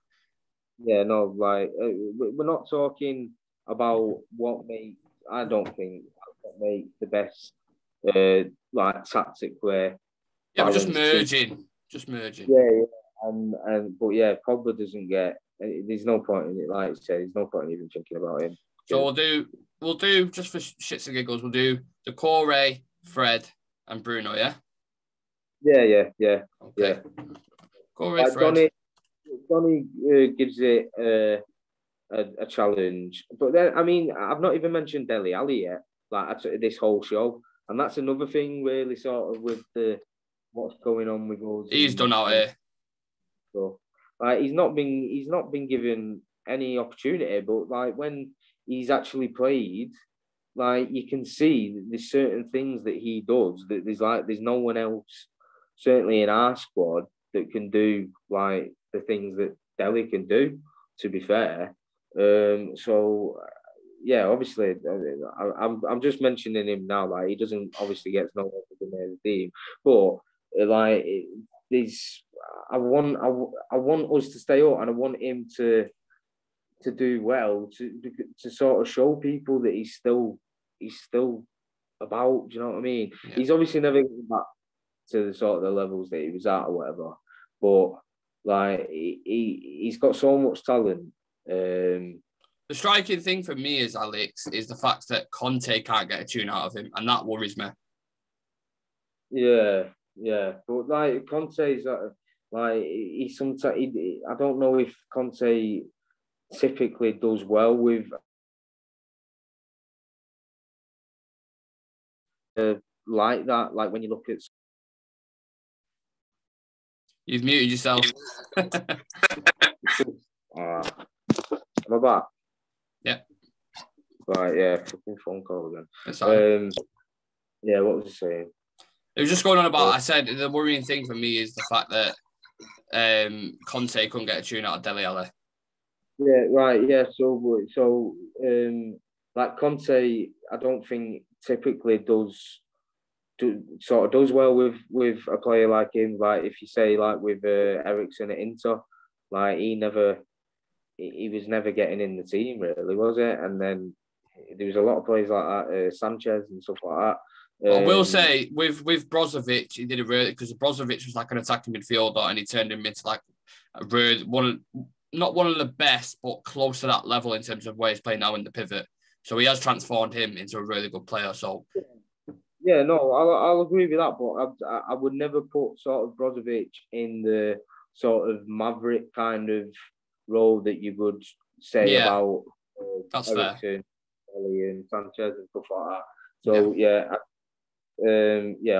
Yeah, no, like, we're not talking about what makes the best like tactic where we're just merging. Yeah, but yeah, Pogba doesn't get. There's no point in it. Like I said, there's no point in even thinking about him. So we'll do just for shits and giggles. We'll do Decore, Fred, and Bruno. Yeah. Yeah. Okay. Yeah. Decore, Fred. Donny gives it a challenge, but then I mean I've not even mentioned Dele Alli yet. Like this whole show, and that's another thing really sort of with what's going on with us. He's done out here. So like he's not been given any opportunity, but like when he's actually played, like you can see there's certain things that he does that there's no one else, certainly in our squad, that can do like the things that Dele can do, to be fair. So yeah, obviously I'm just mentioning him now, like he doesn't obviously get no one to the team, but like I want us to stay up, and I want him to do well, to sort of show people that he's still about. Do you know what I mean? Yeah. He's obviously never getting back to the sort of the levels that he was at or whatever, but like he's got so much talent. The striking thing for me is Alyx is the fact that Conte can't get a tune out of him, and that worries me. Yeah, but like Conte's like he's sometimes I don't know if Conte typically does well with like that. Like when you look at, you've muted yourself. Am I back? Yeah. Right, yeah, fucking phone call again. Yeah, what was I saying? It was just going on about, I said the worrying thing for me is the fact that Conte couldn't get a tune out of Dele Alli. Yeah, right, yeah, so like Conte, I don't think typically does well with a player like him. Like if you say like with Eriksen at Inter, like he was never getting in the team really, was it? And then there was a lot of players like that, Sanchez and stuff like that. But I will say with Brozovic, he did it really because Brozovic was like an attacking midfielder, and he turned him into like a really not one of the best, but close to that level in terms of where he's playing now in the pivot. So he has transformed him into a really good player. So yeah, no, I'll agree with that, but I would never put sort of Brozovic in the sort of maverick kind of role that you would say about Ericsson, and Sanchez and stuff like that. So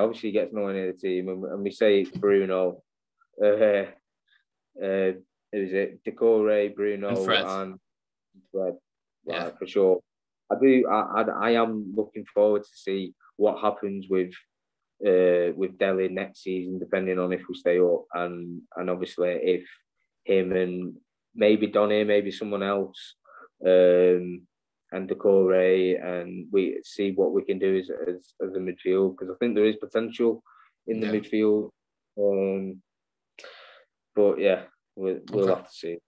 obviously he gets no one in the team, and we say it's Bruno, who is it? Decore, Bruno, and Fred. Like, for sure. I am looking forward to see what happens with Dele next season, depending on if we stay up, and obviously if him and maybe Donny, maybe someone else, and Decore, and we see what we can do as a midfield, because I think there is potential in the midfield. But yeah, we'll have to see.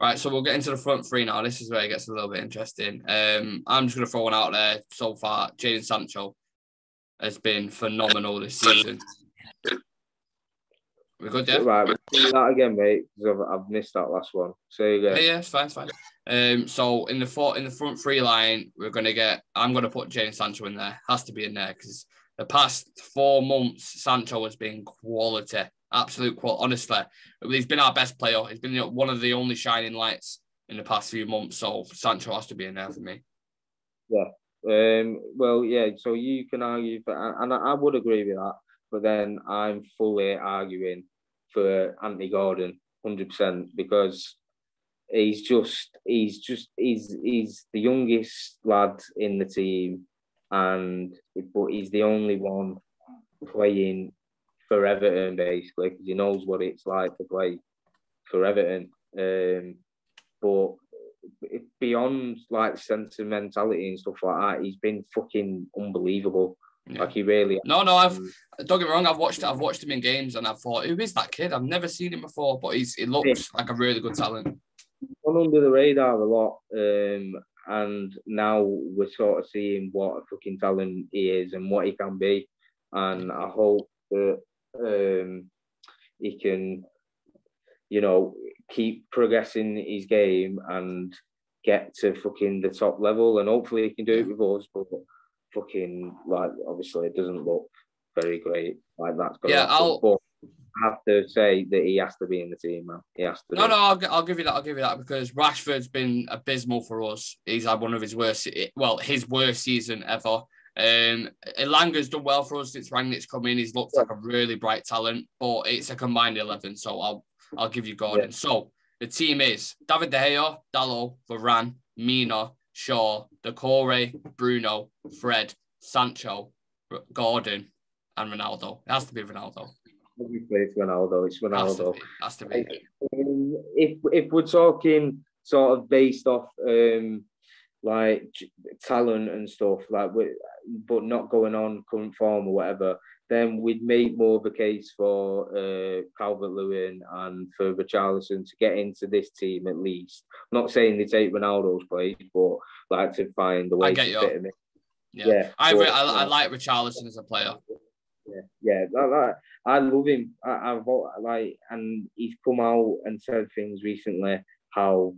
Right, so we'll get into the front three now. This is where it gets a little bit interesting. I'm just going to throw one out there so far. Jadon Sancho has been phenomenal this season. We're good, yeah? Right, we'll do that again, mate, because I've missed that last one. Say again. Yeah, it's fine. So in the front three line, I'm going to put Jadon Sancho in there. Has to be in there because the past 4 months, Sancho has been quality. Absolute quality. Honestly, he's been our best player. He's been one of the only shining lights in the past few months. So Sancho has to be in there for me. Yeah. Well, yeah. So you can argue for, and I would agree with that. But then I'm fully arguing for Anthony Gordon, 100%, because he's the youngest lad in the team, but he's the only one playing for Everton, basically, because he knows what it's like to play for Everton. But beyond like sentimentality and stuff like that, he's been fucking unbelievable. Yeah. Like he really. No. Don't get me wrong. I've watched him in games, and I've thought, who is that kid? I've never seen him before, but he looks like a really good talent. Gone under the radar a lot, and now we're sort of seeing what a fucking talent he is and what he can be, and I hope that he can, keep progressing his game and get to fucking the top level, and hopefully he can do it with us. But fucking, like, obviously it doesn't look very great. Like that's gonna happen. But I have to say that he has to be in the team, man. He has to. No, I'll give you that because Rashford's been abysmal for us. He's had one of his worst season ever. Elanga's done well for us since Rangnick's come in. He's looked like a really bright talent, but it's a combined 11, so I'll give you Gordon. Yeah. So the team is David De Gea, Dalot, Varane, Mina, Shaw, Decore, Bruno, Fred, Sancho, Gordon, and Ronaldo. It has to be Ronaldo. It's Ronaldo. It's Ronaldo. Has to be. If we're talking sort of based off like talent and stuff, but not going on current form or whatever, then we'd make more of a case for Calvert-Lewin and for Richarlison to get into this team at least. I'm not saying they take Ronaldo's place, but like to find a way to fit him in. Yeah. I like Richarlison as a player. Yeah. I love him. And he's come out and said things recently how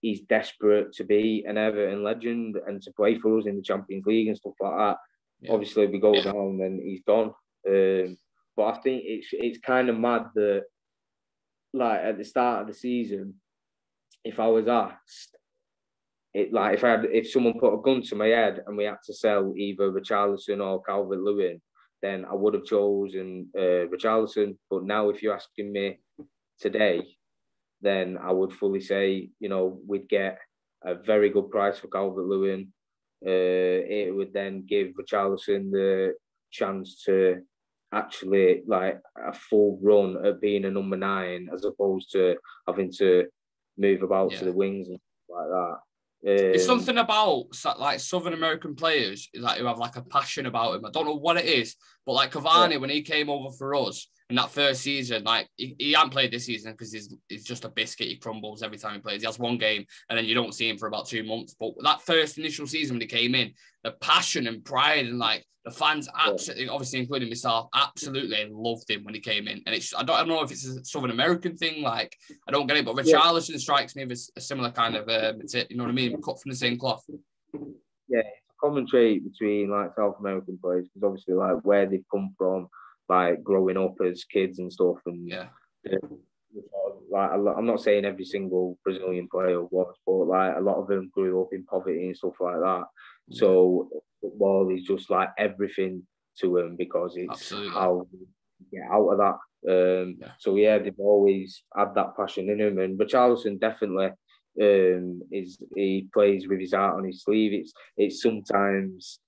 he's desperate to be an Everton legend and to play for us in the Champions League and stuff like that. Yeah. Obviously, we go down and he's gone. But I think it's kind of mad that, like, at the start of the season, if I was asked, if someone put a gun to my head and we had to sell either Richarlison or Calvert-Lewin, then I would have chosen Richarlison. But now, if you're asking me today, then I would fully say, we'd get a very good price for Calvert-Lewin. It would then give Richarlison the chance to actually like a full run at being a number 9, as opposed to having to move about to the wings and stuff like that. It's something about like Southern American players who have like a passion about him. I don't know what it is, but like Cavani, when he came over for us, in that first season, like he hadn't played this season because he's just a biscuit. He crumbles every time he plays. He has one game and then you don't see him for about 2 months. But that first initial season when he came in, the passion and pride and like the fans absolutely, obviously including myself, absolutely loved him when he came in. And I don't know if it's a Southern American thing, like I don't get it, but Richarlison strikes me as a similar kind of, you know what I mean, cut from the same cloth. Yeah, it's a common trait between like South American players because obviously like where they've come from, like growing up as kids and stuff, and yeah. Like I'm not saying every single Brazilian player was, but like a lot of them grew up in poverty and stuff like that. So football is just like everything to them because it's absolutely how you get out of that. So yeah, they've always had that passion in him, and Richarlison definitely he plays with his heart on his sleeve. It's sometimes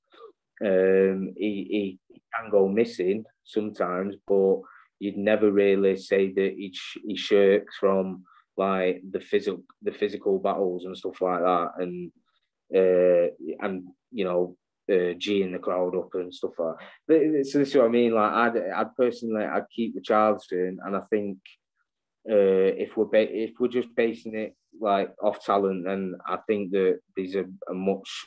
he can go missing sometimes, but you'd never really say that he shirks from like the physical battles and stuff like that, and you know, G in the crowd up and stuff like that. So this is what I mean. Like I'd personally I'd keep Richarlison, and I think if we're just basing it like off talent, then I think that there's a much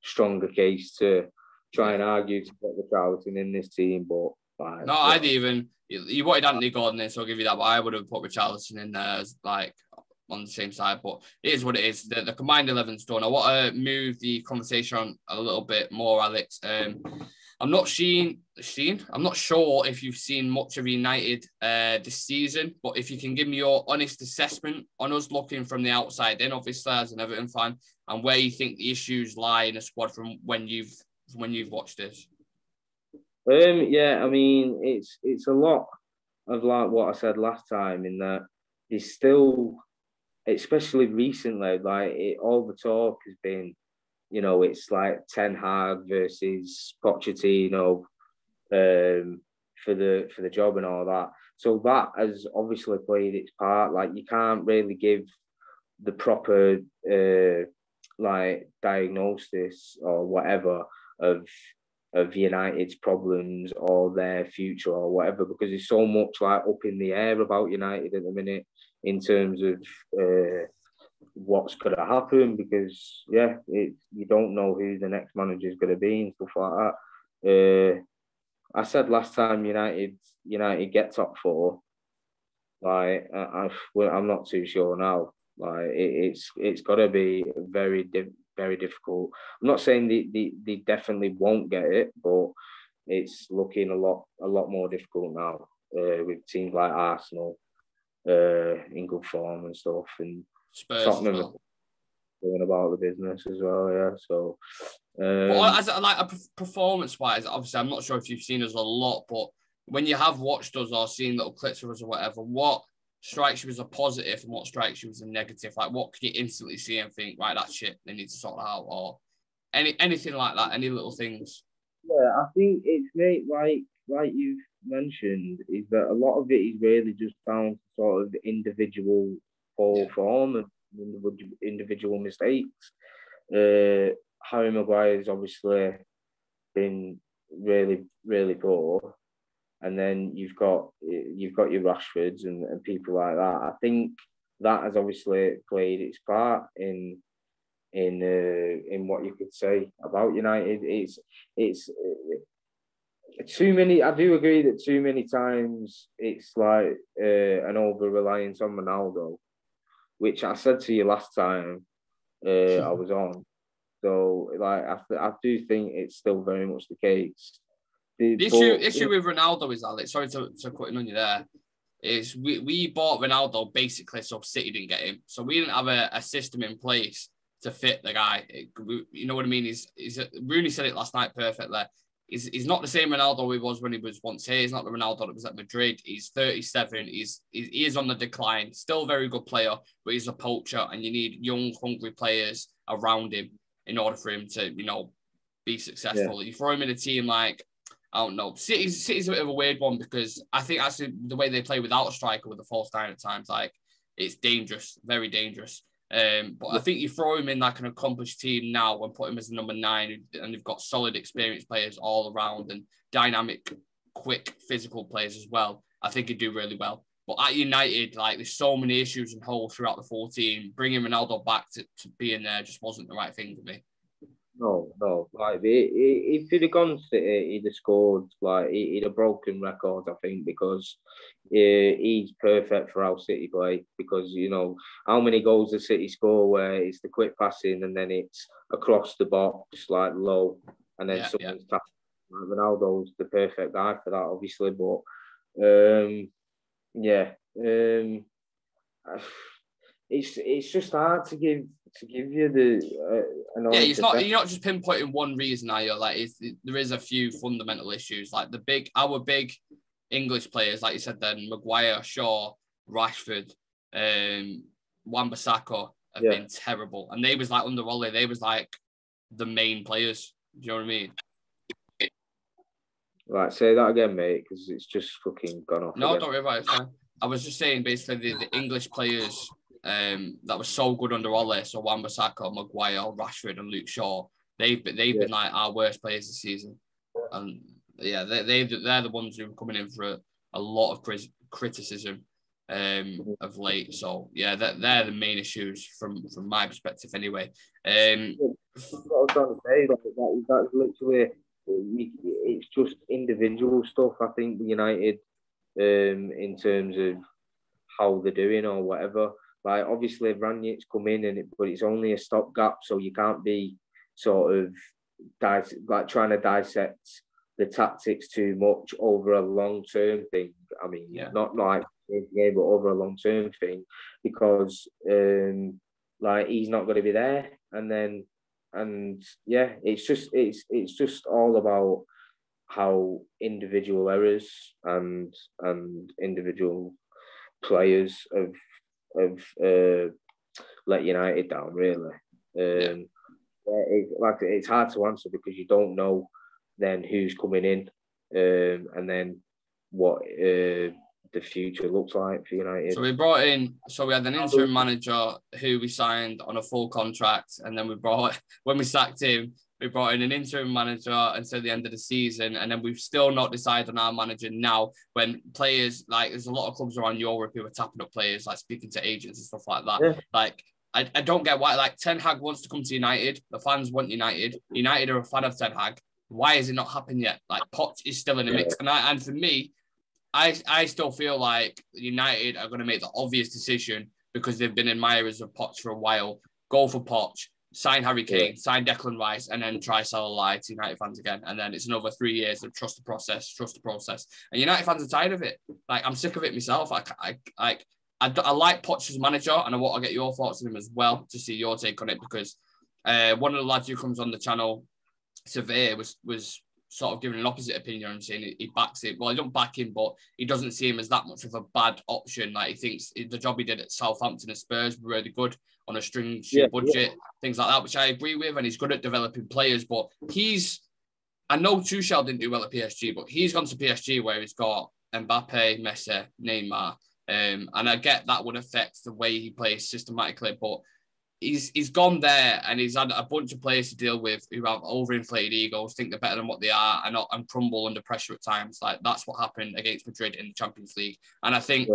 stronger case to try and argue to get Richarlison in this team, but like, no, I'd even you wanted Anthony Gordon in, so I'll give you that. But I would have put Richarlison in there as like on the same side. But it is what it is. The combined 11's done. I want to move the conversation on a little bit more, Alyx. I'm not sure if you've seen much of United this season, but if you can give me your honest assessment on us looking from the outside in, obviously as an Everton fan, and where you think the issues lie in the squad from when you've watched this. Yeah, I mean it's a lot of like what I said last time, in that there's still, especially recently, like all the talk has been, you know, it's like Ten Hag versus Pochettino for the job and all that. So that has obviously played its part. Like you can't really give the proper like diagnosis or whatever of United's problems or their future or whatever, because there's so much like up in the air about United at the minute in terms of what's going to happen, because you don't know who the next manager is going to be and stuff like that. I said last time United get top four. Like I'm not too sure now. Like it's got to be very difficult. I'm not saying they definitely won't get it, but it's looking a lot more difficult now with teams like Arsenal in good form and stuff, and Spurs Tottenham as well. Going about the business as well. Yeah, so. Well, as like a performance-wise, obviously, I'm not sure if you've seen us a lot, but when you have watched us or seen little clips of us or whatever, what strikes you as a positive and what strikes you as a negative? Like, what can you instantly see and think, right, that shit, they need to sort that out, or anything like that, any little things? Yeah, I think it's like you've mentioned, is that a lot of it is really just down to sort of individual poor form and individual mistakes. Harry Maguire's obviously been really, really poor, and then you've got your Rashfords and people like that. I think that has obviously played its part in what you could say about United. It's too many. I do agree that too many times it's like an over reliance on Ronaldo, which I said to you last time I was on. So, like, I do think it's still very much the case. The issue with Ronaldo is, Alyx, sorry to cut in on you there, is we bought Ronaldo basically so City didn't get him. So we didn't have a system in place to fit the guy. You know what I mean? Rooney said it last night perfectly. He's not the same Ronaldo he was when he was once here. He's not the Ronaldo that was at Madrid. He's 37. He is on the decline. Still a very good player, but he's a poacher, and you need young, hungry players around him in order for him to, you know, be successful. You throw him in a team like, I don't know, City's a bit of a weird one, because I think actually the way they play without a striker with a false nine at times, like, it's dangerous, very dangerous. But I think you throw him in like an accomplished team now and put him as a number 9, and you've got solid, experienced players all around and dynamic, quick, physical players as well. I think he'd do really well. But at United, like, there's so many issues and holes throughout the full team. Bringing Ronaldo back to being there just wasn't the right thing for me. No. Like, if he'd have gone City, he'd have scored. Like, he'd have broken records, I think, because he's perfect for how City play. Because, you know, how many goals does City score where it's the quick passing and then it's across the box, like low, and then someone's tapping. Like, Ronaldo's the perfect guy for that, obviously. But, it's just hard to give you the you're not just pinpointing one reason, are you? Like, there is a few fundamental issues, like our big English players, like you said, then Maguire, Shaw, Rashford, Wan-Bissaka have been terrible, and they was like under Ole, they was like the main players. Do you know what I mean? Right, say that again, mate, because it's just fucking gone off. No, again. don't worry about it. It's fine. I was just saying, basically, the English players that were so good under Ole, so Wan-Bissaka, Maguire, Rashford, and Luke Shaw, they've been like our worst players this season, and they're the ones who are coming in for a lot of criticism of late. So yeah, they're the main issues from my perspective, anyway. That's what I was trying to say. That's literally, it's just individual stuff. I think United, in terms of how they're doing or whatever. Like, obviously, Ranić's come in, but it's only a stopgap, so you can't be sort of trying to dissect the tactics too much over a long-term thing. I mean, not like game, but over a long-term thing, because like, he's not going to be there, it's just all about how individual errors and individual players have let United down, really. It's hard to answer because you don't know then who's coming in, and then what the future looks like for United. So we had an interim manager who we signed on a full contract, and then when we sacked him, we brought in an interim manager until the end of the season, and then we've still not decided on our manager now. When players, like, there's a lot of clubs around Europe who are tapping up players, like speaking to agents and stuff like that. Yeah. Like, I don't get why, like, Ten Hag wants to come to United. The fans want United. United are a fan of Ten Hag. Why has it not happened yet? Like, Poch is still in the mix. And for me, I still feel like United are going to make the obvious decision, because they've been admirers of Poch for a while. Go for Poch, sign Harry Kane, sign Declan Rice, and then try sell a lie to United fans again. And then it's another 3 years of trust the process. And United fans are tired of it. Like, I'm sick of it myself. I like Poch as manager, and I want to get your thoughts on him as well, to see your take on it, because one of the lads who comes on the channel, Surveyor, was sort of giving an opposite opinion and saying he backs it. Well, he don't back him, but he doesn't see him as that much of a bad option. Like, he thinks the job he did at Southampton and Spurs were really good on a string budget, things like that, which I agree with, and he's good at developing players. But I know Tuchel didn't do well at PSG, but he's gone to PSG where he's got Mbappe, Messi, Neymar, and I get that would affect the way he plays systematically, but he's gone there and he's had a bunch of players to deal with who have overinflated egos, think they're better than what they are, and crumble under pressure at times. Like, that's what happened against Madrid in the Champions League. And I think,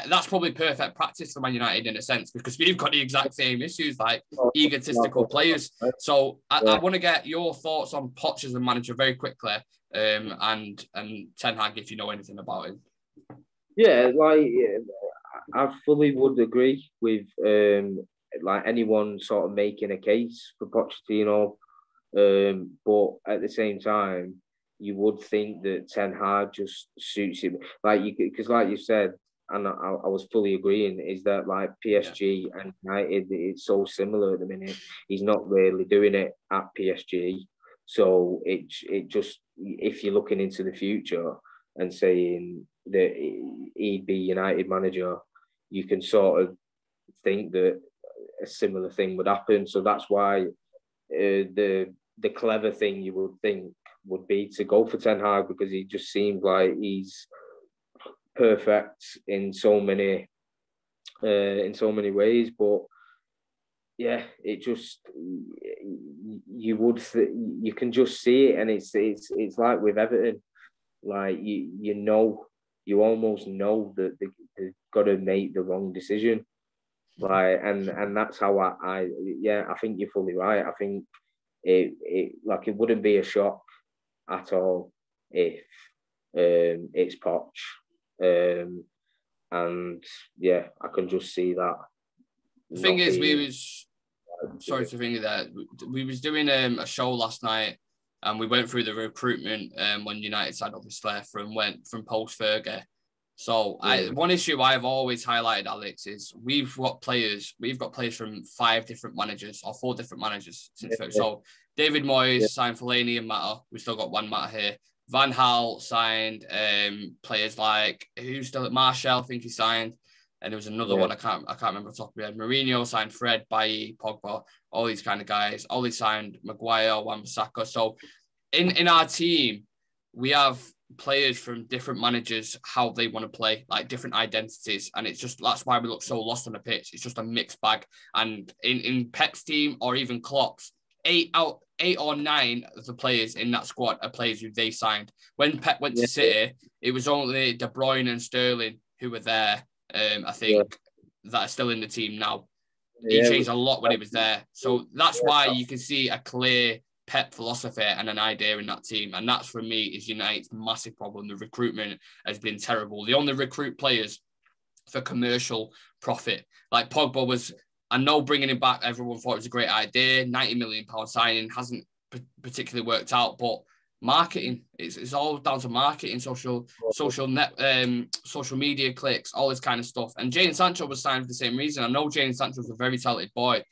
that's probably perfect practice for Man United in a sense, because we've got the exact same issues, like egotistical players. So I want to get your thoughts on Poch as a manager very quickly, and Ten Hag, if you know anything about him. Yeah, like, I fully would agree with like anyone sort of making a case for Pochettino, but at the same time, you would think that Ten Hag just suits him, because like you said, and I was fully agreeing, is that like PSG and United, it's so similar at the minute. He's not really doing it at PSG, so it just, if you're looking into the future and saying that he'd be United manager, you can sort of think that a similar thing would happen. So that's why the clever thing you would think would be to go for Ten Hag, because he just seems like he's perfect in so many ways. But yeah, it just, you can just see it, and it's like with Everton, like you know you almost know that they've got to make the wrong decision. Like, and that's how I think you're fully right. I think it wouldn't be a shock at all if it's Poch. And yeah, I can just see that. The thing is, sorry to think of that. We was doing a show last night, and we went through the recruitment when United side obviously went from post Fergie. So one issue I've always highlighted, Alyx, is we've got players from 5 different managers or 4 different managers since Fergie. So David Moyes signed Fellaini and Mata. We still got one Mata here. Van Gaal signed players like who's still at Martial, I think he signed. And there was another one I can't remember off the top of my head. Mourinho signed Fred, Bailly, Pogba, all these kind of guys. All these signed Maguire, Wan-Bissaka. So in our team, we have players from different managers, how they want to play, like different identities. And it's just, that's why we look so lost on the pitch. It's just a mixed bag. And in Pep's team or even Klopp's, 8 or 9 of the players in that squad are players who they signed. When Pep went to City, it was only De Bruyne and Sterling who were there. I think that are still in the team now. He changed a lot when he was there. So that's why you can see a clear Pep philosophy and an idea in that team. And that's, for me, is United's massive problem. The recruitment has been terrible. They only recruit players for commercial profit. Like Pogba was, I know bringing him back, everyone thought it was a great idea. £90 million signing hasn't particularly worked out, but marketing, it's all down to marketing, social media clicks, all this kind of stuff. And Jadon Sancho was signed for the same reason. I know Jadon Sancho was a very talented boy,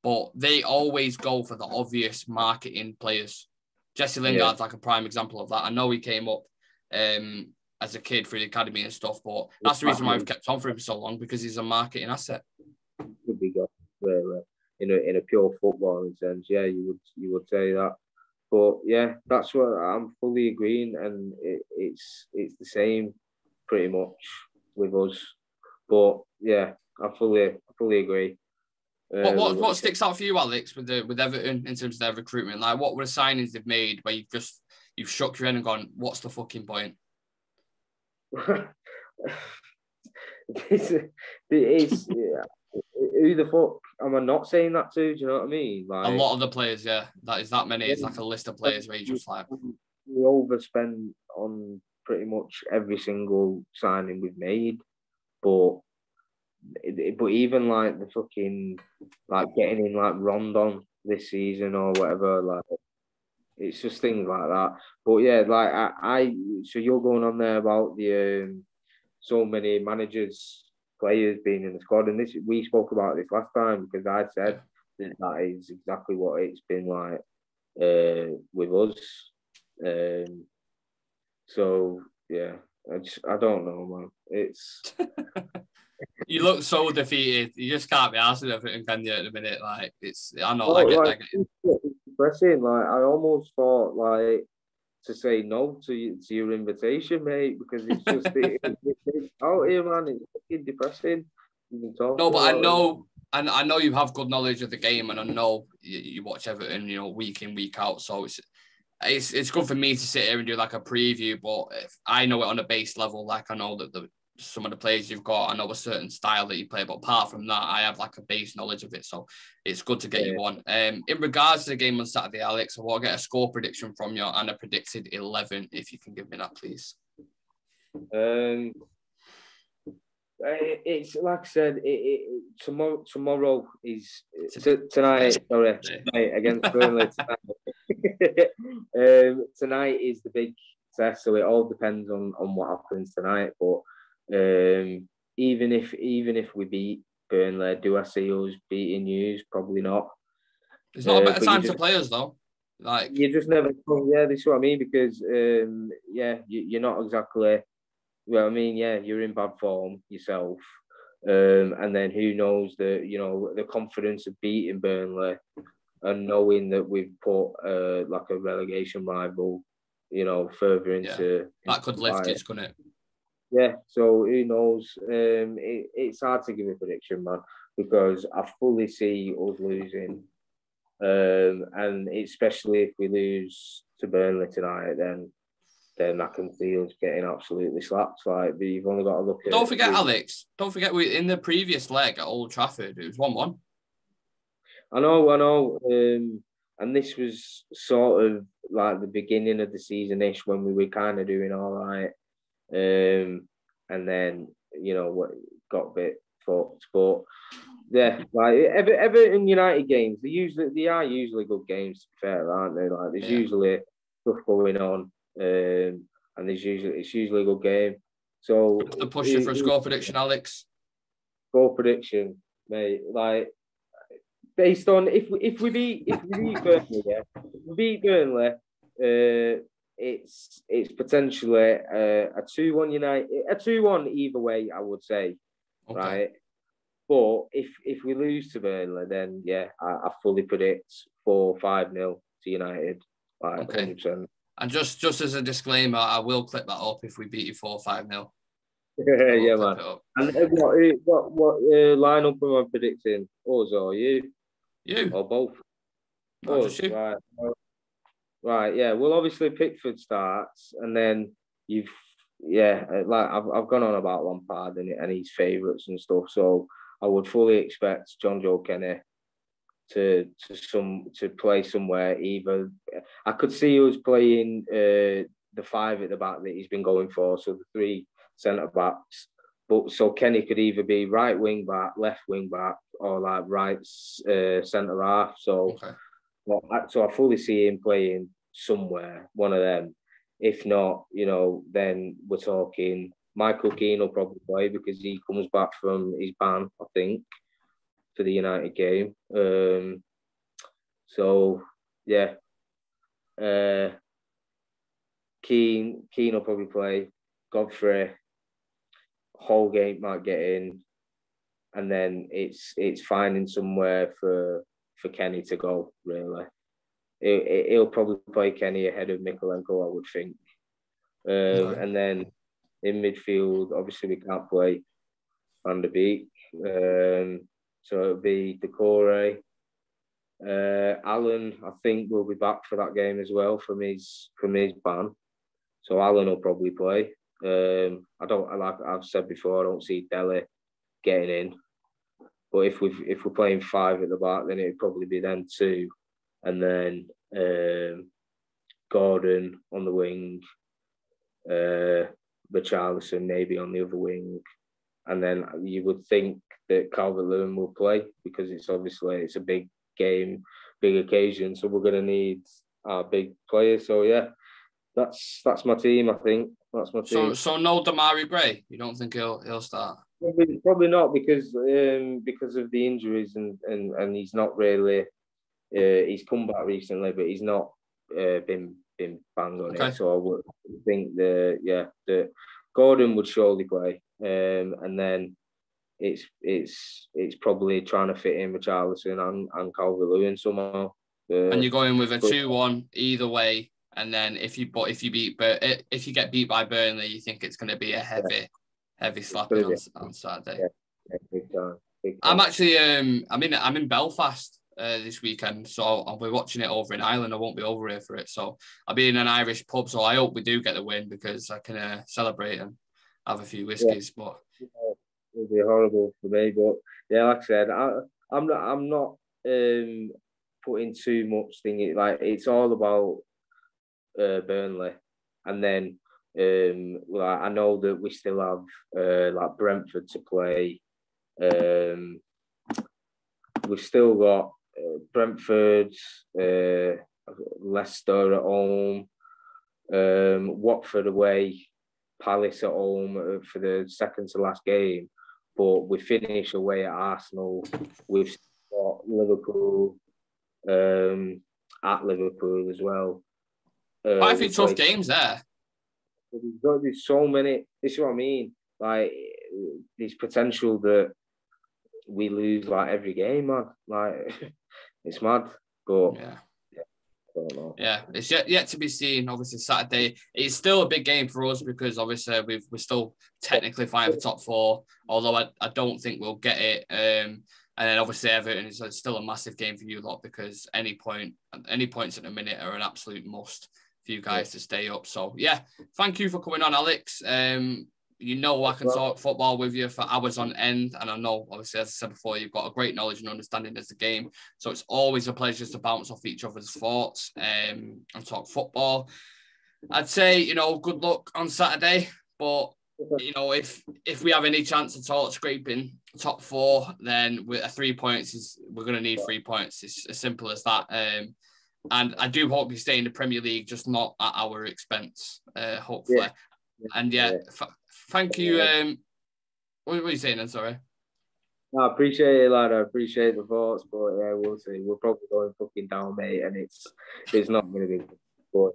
but they always go for the obvious marketing players. Jesse Lingard's like a prime example of that. I know he came up as a kid through the academy and stuff, but that's the reason why we've kept on for him so long, because he's a marketing asset. Could be good in a pure footballing sense. Yeah, you would say that. But yeah, that's what I'm fully agreeing, and it's the same pretty much with us. But yeah, I fully agree. What sticks out for you, Alyx, with Everton in terms of their recruitment? Like, what were the signings they've made where you've shook your head and gone, what's the fucking point? It's who the fuck am I not saying that to? Do you know what I mean? Like, a lot of the players, yeah. That many. It's like a list of players where you just like... We overspend on pretty much every single signing we've made. But even like the fucking, like getting in like Rondon this season or whatever, like it's just things like that. But yeah, like so you're going on there about the so many managers, players being in the squad, and we spoke about this last time because I said that is exactly what it's been like with us. So yeah, I don't know, man. It's you look so defeated. You just can't be asked with everything, can you? At the minute, like I know, I get it. It's depressing. Like I almost thought, like, to say no to your invitation, mate, because it's just it's out here, man. It's fucking depressing. No, but I know, and I know you have good knowledge of the game, and I know you watch Everton, week in, week out. So it's good for me to sit here and do like a preview. But if I know it on a base level, like I know that some of the players you've got, I know a certain style that you play, but apart from that, I have like a base knowledge of it. So it's good to get you on. In regards to the game on Saturday, Alyx, I want to get a score prediction from you and a predicted 11, if you can give me that, please. It's like I said, tomorrow is tonight. Sorry, tonight against Burnley. Tonight is the big test, so it all depends on what happens tonight. But even if we beat Burnley, do I see us beating you? Probably not. It's not a better time to play us though. Like you just never know. Yeah, this is what I mean, because you're not exactly. Well, I mean, yeah, you're in bad form yourself, and then who knows the confidence of beating Burnley and knowing that we've put like a relegation rival, further into that could lift it, couldn't it? Yeah, so who knows? It's hard to give a prediction, man, because I fully see us losing, and especially if we lose to Burnley tonight, then then I can see us getting absolutely slapped. Like, but you've only got to look at. Don't forget, Alyx. Don't forget, we in the previous leg at Old Trafford, it was 1-1. I know. And this was sort of like the beginning of the season-ish when we were kind of doing all right. And then, got a bit fucked. But yeah, like Everton United games, they are usually good games, to be fair, aren't they? Like, there's usually stuff going on, and it's usually a good game. So the pusher for a score prediction, Alyx. Score prediction, mate. Like, based on if we beat Burnley, it's potentially a 2-1 United, a 2-1 either way, I would say, right? But if we lose to Burnley, then I fully predict 4-5-0 to United, like 100%. And just as a disclaimer, I will clip that up if we beat you 4-5-0. Yeah, man. And what lineup am I predicting? Us or you? You or both? No, just you. Right. Yeah. Well, obviously Pickford starts, and then I've gone on about Lampard and his favourites and stuff. So I would fully expect John Joe Kenny to play somewhere. Either I could see us playing the 5 at the back that he's been going for, so the 3 centre backs. But so Kenny could either be right wing back, left wing back, or like right centre half. So I fully see him playing somewhere, one of them. If not, then we're talking Michael Keane will probably play because he comes back from his ban, I think, for the United game. Keane will probably play. Godfrey, Holgate might get in, and then it's finding somewhere for Kenny to go. Really, he'll probably play Kenny ahead of Mikolenko, I would think. And then in midfield, obviously we can't play Van der Beek, so it'll be Decore. Alan, I think, will be back for that game as well from his ban, so Alan will probably play. Like I've said before, I don't see Dele getting in. But if we're playing 5 at the back, then it'd probably be them 2, and then Gordon on the wing, Richarlison maybe on the other wing, and then you would think that Calvert-Lewin will play because it's a big game, big occasion, so we're going to need our big players. So yeah, that's my team. I think that's my team. So no Damari Gray. You don't think he'll start? Probably not because of the injuries and he's not really. He's come back recently, but he's not been bang on it. So I would think that Gordon would surely play, and then it's probably trying to fit in with Richarlison and Calvert-Lewin somehow. And you're going with a 2-1 either way, and then if you get beat by Burnley, you think it's going to be a heavy slapping on Saturday. Yeah, big time. I'm actually I'm in Belfast this weekend, so I'll be watching it over in Ireland. I won't be over here for it, so I'll be in an Irish pub. So I hope we do get the win because I can celebrate and have a few whiskies. Yeah. But it'll be horrible for me. But yeah, like I said, I'm not putting too much thing. Like, it's all about Burnley, and then I know that we still have like Brentford to play. We've still got Brentford, Leicester at home, Watford away, Palace at home for the second to last game. But we finish away at Arsenal. We've got Liverpool at Liverpool as well. Quite a few tough games there. There's so many. This is what I mean. Like, there's potential that we lose like every game, man. Like, it's mad. But yeah. I don't know. Yeah, it's yet to be seen. Obviously, Saturday it's still a big game for us because obviously we're still technically fighting for top 4, although I don't think we'll get it. And then obviously Everton is still a massive game for you lot because any points at the minute are an absolute must for you guys to stay up. So, yeah, thank you for coming on, Alyx. You know, I can talk football with you for hours on end. And I know, obviously, as I said before, you've got a great knowledge and understanding of the game. So it's always a pleasure to bounce off each other's thoughts and talk football. I'd say, you know, good luck on Saturday. But, you know, if we have any chance at all at scraping top 4, then with 3 points, we're going to need 3 points. It's as simple as that. And I do hope you stay in the Premier League, just not at our expense, hopefully. Yeah. And thank you. What were you saying then? Sorry. No, I appreciate it, lad. I appreciate the thoughts, but yeah, we'll see. We're probably going fucking down, mate, and it's not going to be good. But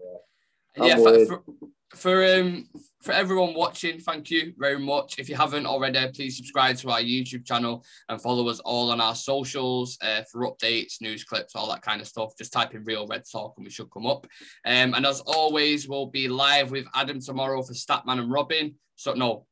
for everyone watching, thank you very much. If you haven't already, please subscribe to our YouTube channel and follow us all on our socials for updates, news clips, all that kind of stuff. Just type in Real Red Talk and we should come up. And as always, we'll be live with Adam tomorrow for Statman and Robin. Tomorrow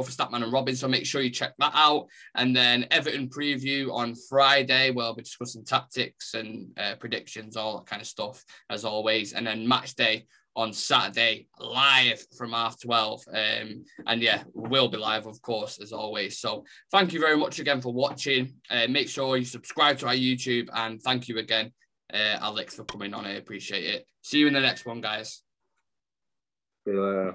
for Statman and Robin. So make sure you check that out. And then Everton preview on Friday. We'll be discussing tactics and predictions, all that kind of stuff, as always. And then match day on Saturday, live from 12:30. And yeah, we'll be live, of course, as always. So thank you very much again for watching. Make sure you subscribe to our YouTube. And thank you again, Alyx, for coming on. I appreciate it. See you in the next one, guys. Yeah.